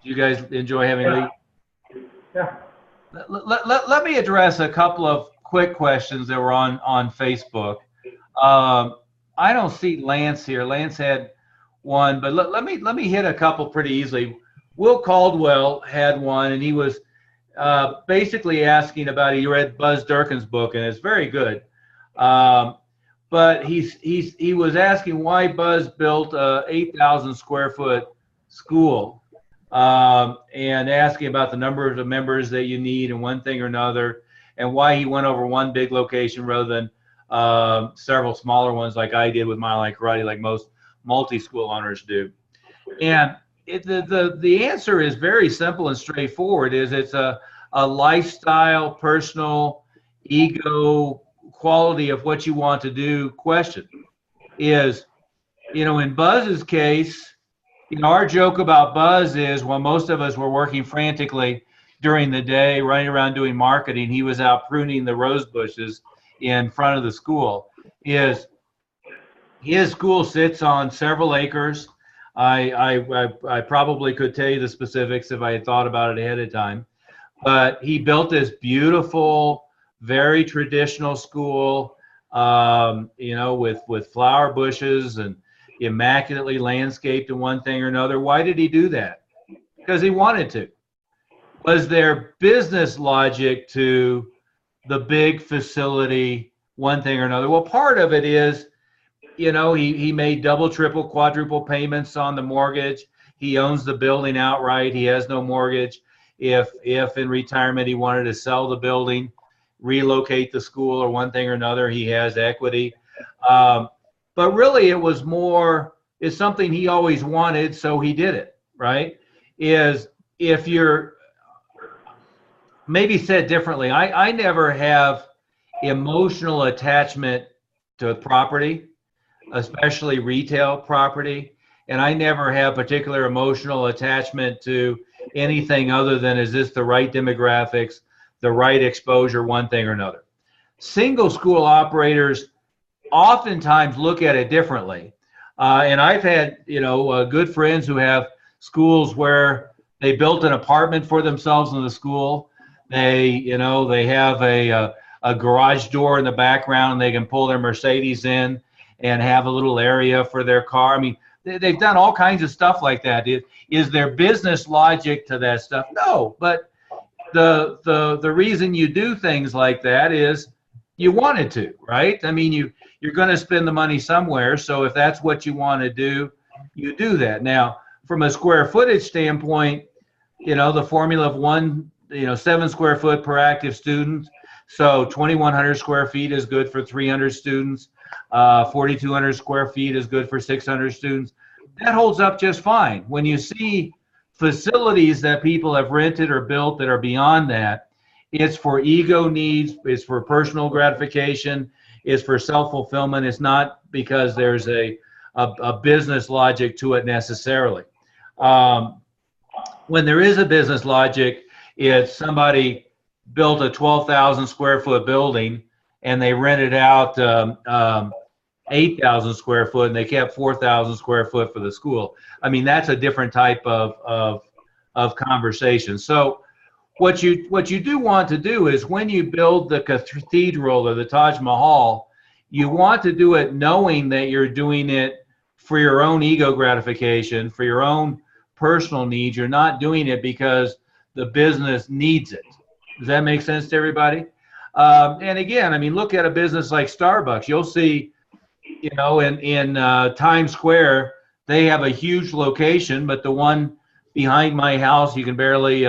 Do you guys enjoy having Lee? Yeah. Let me address a couple of quick questions that were on Facebook. I don't see Lance here. Lance had one, but let me hit a couple pretty easily. Will Caldwell had one, and he was basically asking about, he read Buzz Durkin's book, and it's very good. But he was asking why Buzz built a 8,000 square foot school, and asking about the number of the members that you need and one thing or another, and why he went over one big location rather than several smaller ones like I did with Mile High Karate, like most multi-school owners do. And the answer is very simple and straightforward. It's a lifestyle, personal, ego, quality of what you want to do question. Is, in Buzz's case, our joke about Buzz is, while most of us were working frantically during the day, running around doing marketing, he was out pruning the rose bushes in front of the school. His school sits on several acres. I probably could tell you the specifics if I had thought about it ahead of time. But he built this beautiful, very traditional school, with flower bushes and immaculately landscaped and one thing or another. Why did he do that? Because he wanted to. Was there business logic to the big facility, one thing or another? Well, part of it is you know, he made double, triple, quadruple payments on the mortgage. He owns the building outright. He has no mortgage. If in retirement he wanted to sell the building, relocate the school or one thing or another, he has equity. But really it was more, it's something he always wanted, so he did it, right? Is if you're, maybe said differently, I never have emotional attachment to property, especially retail property. And I never have particular emotional attachment to anything other than, is this the right demographics, the right exposure, one thing or another. Single school operators oftentimes look at it differently. And I've had, you know, good friends who have schools where they built an apartment for themselves in the school. They, you know, they have a garage door in the background. They can pull their Mercedes in and have a little area for their car. I mean, they've done all kinds of stuff like that. Is there business logic to that stuff? No, but the reason you do things like that is you wanted to, right? I mean, you're going to spend the money somewhere. So if that's what you want to do, you do that. Now, from a square footage standpoint, you know, the formula of 7 square foot per active student. So 2,100 square feet is good for 300 students. 4,200 square feet is good for 600 students. That holds up just fine. When you see facilities that people have rented or built that are beyond that, it's for ego needs, it's for personal gratification, it's for self-fulfillment. It's not because there's a business logic to it necessarily. When there is a business logic, it's somebody built a 12,000 square foot building and they rented out 8,000 square foot and they kept 4,000 square foot for the school. I mean, that's a different type of conversation. So what you do want to do is when you build the cathedral or the Taj Mahal, you want to do it knowing that you're doing it for your own ego gratification, for your own personal needs. You're not doing it because the business needs it. Does that make sense to everybody? And again, I mean, look at a business like Starbucks. You'll see, you know, in Times Square, they have a huge location, but the one behind my house, you can barely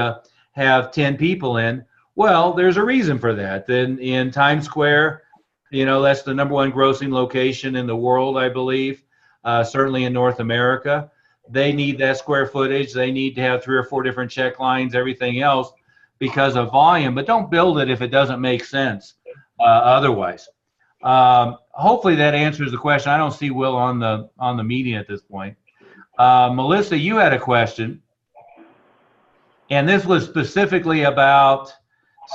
have 10 people in. Well, there's a reason for that. Then in Times Square, you know, that's the #1 grossing location in the world, I believe, certainly in North America. They need that square footage. They need to have 3 or 4 different check lines, everything else, because of volume. But don't build it if it doesn't make sense otherwise. Hopefully that answers the question. I don't see Will on the meeting at this point. Melissa, you had a question, and this was specifically about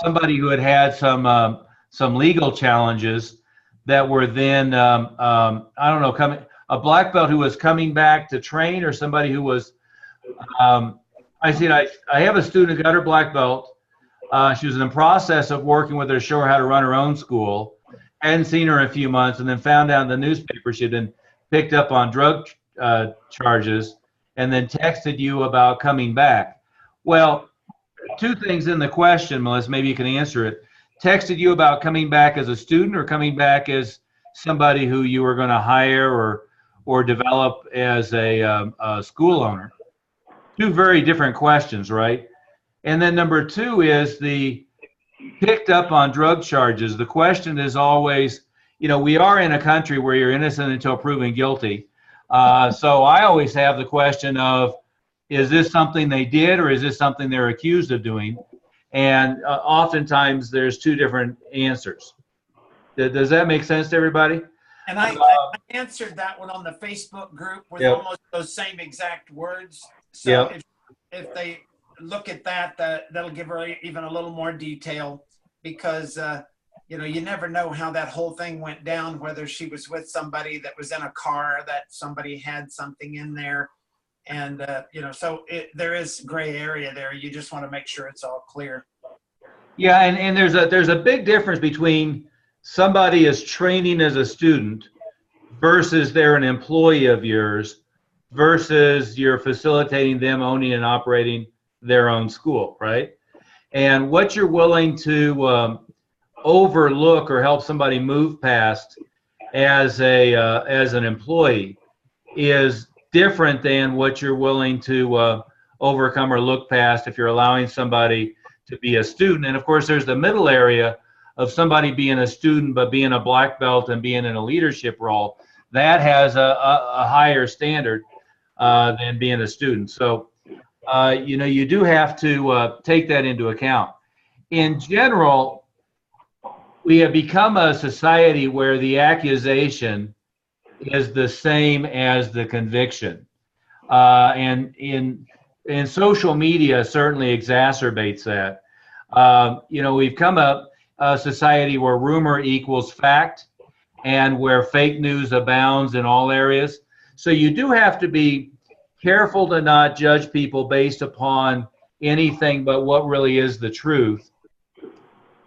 somebody who had some legal challenges that were then I don't know, a black belt who was coming back to train, or somebody who was I have a student who got her black belt. She was in the process of working with her to show her how to run her own school. Hadn't seen her in a few months, and then found out in the newspaper she had been picked up on drug charges, and then texted you about coming back. Well, 2 things in the question, Melissa, maybe you can answer it. Texted you about coming back as a student or coming back as somebody who you were going to hire or develop as a school owner? 2 very different questions, right? And then number 2 is the picked up on drug charges. The question is always, you know, we are in a country where you're innocent until proven guilty. So I always have the question of, is this something they did or is this something they're accused of doing? And oftentimes there's 2 different answers. Does that make sense to everybody? And I answered that one on the Facebook group with almost those same exact words. So if they look at that, that'll give her even a little more detail, because you know, you never know how that whole thing went down, whether she was with somebody that was in a car, that somebody had something in there. And, you know, so there is gray area there. You just want to make sure it's all clear. Yeah, and there's a big difference between somebody is training as a student versus they're an employee of yours versus you're facilitating them owning and operating their own school, right? And what you're willing to overlook or help somebody move past as an employee is different than what you're willing to overcome or look past if you're allowing somebody to be a student. And of course, there's the middle area of somebody being a student but being a black belt and being in a leadership role. That has a higher standard than being a student. So, you do have to take that into account. In general, we have become a society where the accusation is the same as the conviction. And in social media certainly exacerbates that. We've come a society where rumor equals fact and where fake news abounds in all areas. So you do have to be careful to not judge people based upon anything but what really is the truth.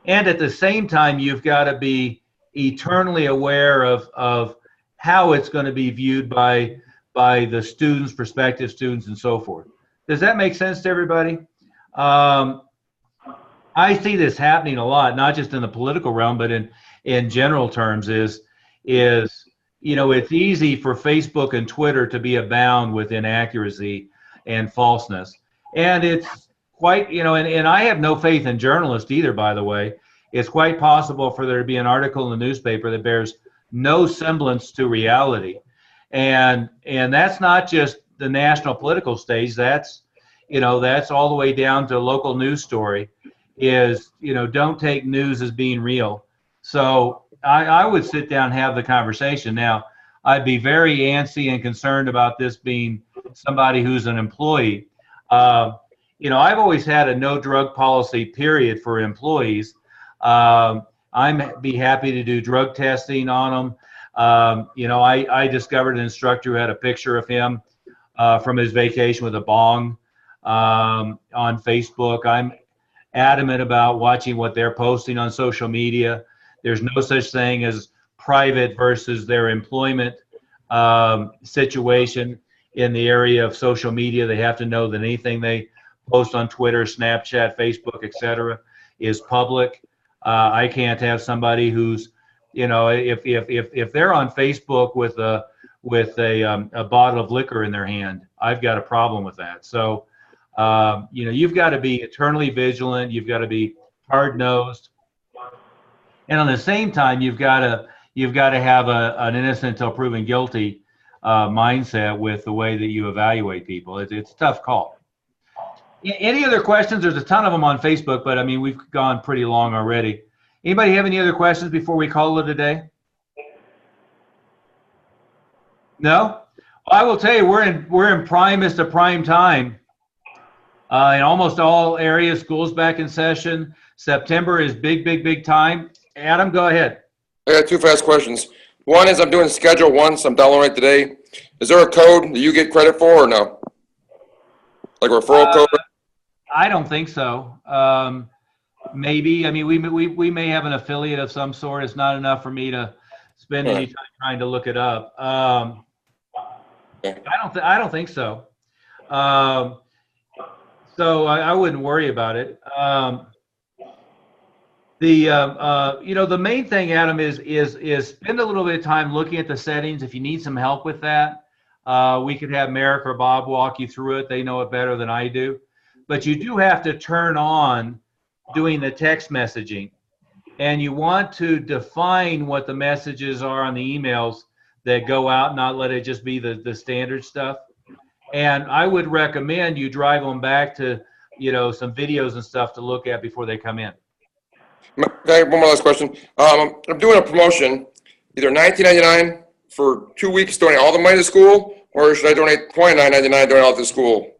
And at the same time, you've got to be eternally aware of how it's going to be viewed by the students, prospective students, and so forth. Does that make sense to everybody? I see this happening a lot, not just in the political realm, but in general terms, is it's easy for Facebook and Twitter to be abound with inaccuracy and falseness. And it's quite, and I have no faith in journalists either, by the way. It's quite possible for there to be an article in the newspaper that bears no semblance to reality. And that's not just the national political stage. That's all the way down to a local news story is, don't take news as being real. So I would sit down and have the conversation. Now, I'd be very antsy and concerned about this being somebody who's an employee. I've always had a no drug policy, period, for employees. I'm be happy to do drug testing on them. I discovered an instructor who had a picture of him from his vacation with a bong on Facebook. I'm adamant about watching what they're posting on social media. There's no such thing as private versus their employment situation in the area of social media. They have to know that anything they post on Twitter, Snapchat, Facebook, etc., is public. I can't have somebody who's, if they're on Facebook with a bottle of liquor in their hand, I've got a problem with that. So, you've got to be eternally vigilant. You've got to be hard-nosed, and on the same time, you've got to have an innocent until proven guilty mindset with the way that you evaluate people. It's a tough call. Any other questions? There's a ton of them on Facebook, but I mean, we've gone pretty long already. Anybody have any other questions before we call it a day? No? Well, I will tell you, we're in primest to prime time. In almost all areas, school's back in session. September is big time. Adam, go ahead. I got two fast questions. One is I'm doing Schedule 1, so I'm downloading it today. Is there a code that you get credit for or no? Like a referral code? I don't think so. Maybe. I mean, we may have an affiliate of some sort. It's not enough for me to spend any time trying to look it up. I don't think so. So I wouldn't worry about it. The main thing, Adam, is spend a little bit of time looking at the settings. If you need some help with that, we could have Merrick or Bob walk you through it. They know it better than I do. But you do have to turn on doing the text messaging, and you want to define what the messages are on the emails that go out, not let it just be the standard stuff. And I would recommend you drive them back to, some videos and stuff to look at before they come in. Okay, one more last question. I'm doing a promotion, either $19.99 for 2 weeks, donate all the money to school, or should I donate $29.99, donate all to school?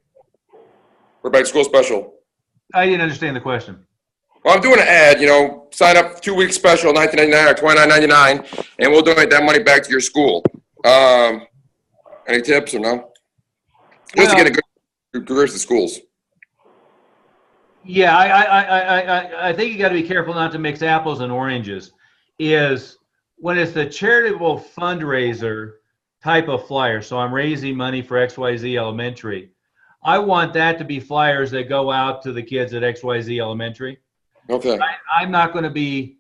Or back to school special? I didn't understand the question. Well, I'm doing an ad, sign up 2 week special, $19.99 or $29.99, and we'll donate that money back to your school. Any tips or no? Just to get a good careers to schools. Yeah, I think you got to be careful not to mix apples and oranges. Is when it's the charitable fundraiser type of flyer. So I'm raising money for XYZ Elementary. I want that to be flyers that go out to the kids at XYZ Elementary. Okay. I'm not going to be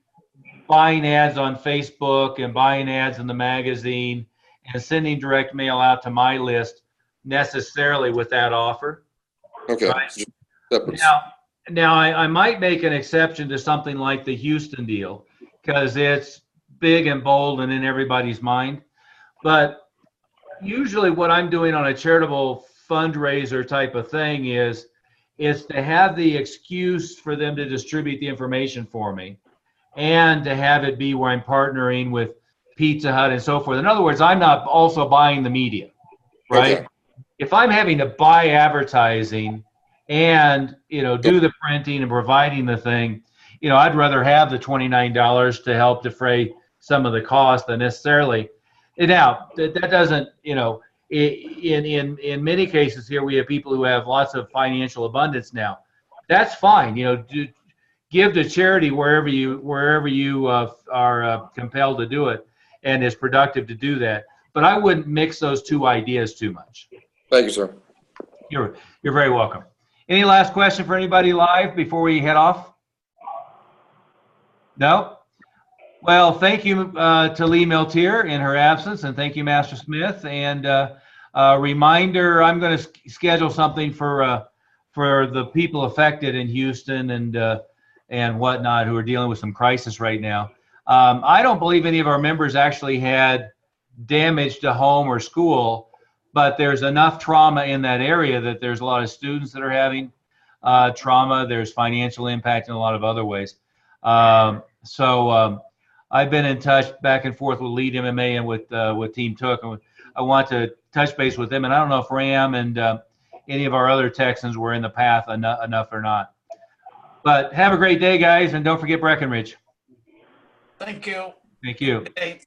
buying ads on Facebook and buying ads in the magazine and sending direct mail out to my list necessarily with that offer. Okay. Right? Now I might make an exception to something like the Houston deal because it's big and bold and in everybody's mind. But usually what I'm doing on a charitable fundraiser type of thing is to have the excuse for them to distribute the information for me and to have it be where I'm partnering with Pizza Hut and so forth. In other words, I'm not also buying the media, right? Okay. If I'm having to buy advertising and, do the printing and providing the thing, I'd rather have the $29 to help defray some of the cost than necessarily. Now, that doesn't, in many cases here, we have people who have lots of financial abundance now. That's fine. Give to charity wherever you are compelled to do it and is productive to do that. But I wouldn't mix those two ideas too much. Thank you, sir. You're very welcome. Any last question for anybody live before we head off? No? Well, thank you to Lee MIlteer in her absence, and thank you, Master Smith. And reminder, I'm going to schedule something for the people affected in Houston and whatnot who are dealing with some crisis right now. I don't believe any of our members actually had damage to home or school, but there's enough trauma in that area that there's a lot of students that are having trauma. There's financial impact in a lot of other ways. So I've been in touch back and forth with Lead MMA and with Team Took. And I want to touch base with them. And I don't know if Ram and any of our other Texans were in the path enough or not. But have a great day, guys. And don't forget Breckenridge. Thank you. Thank you. Okay.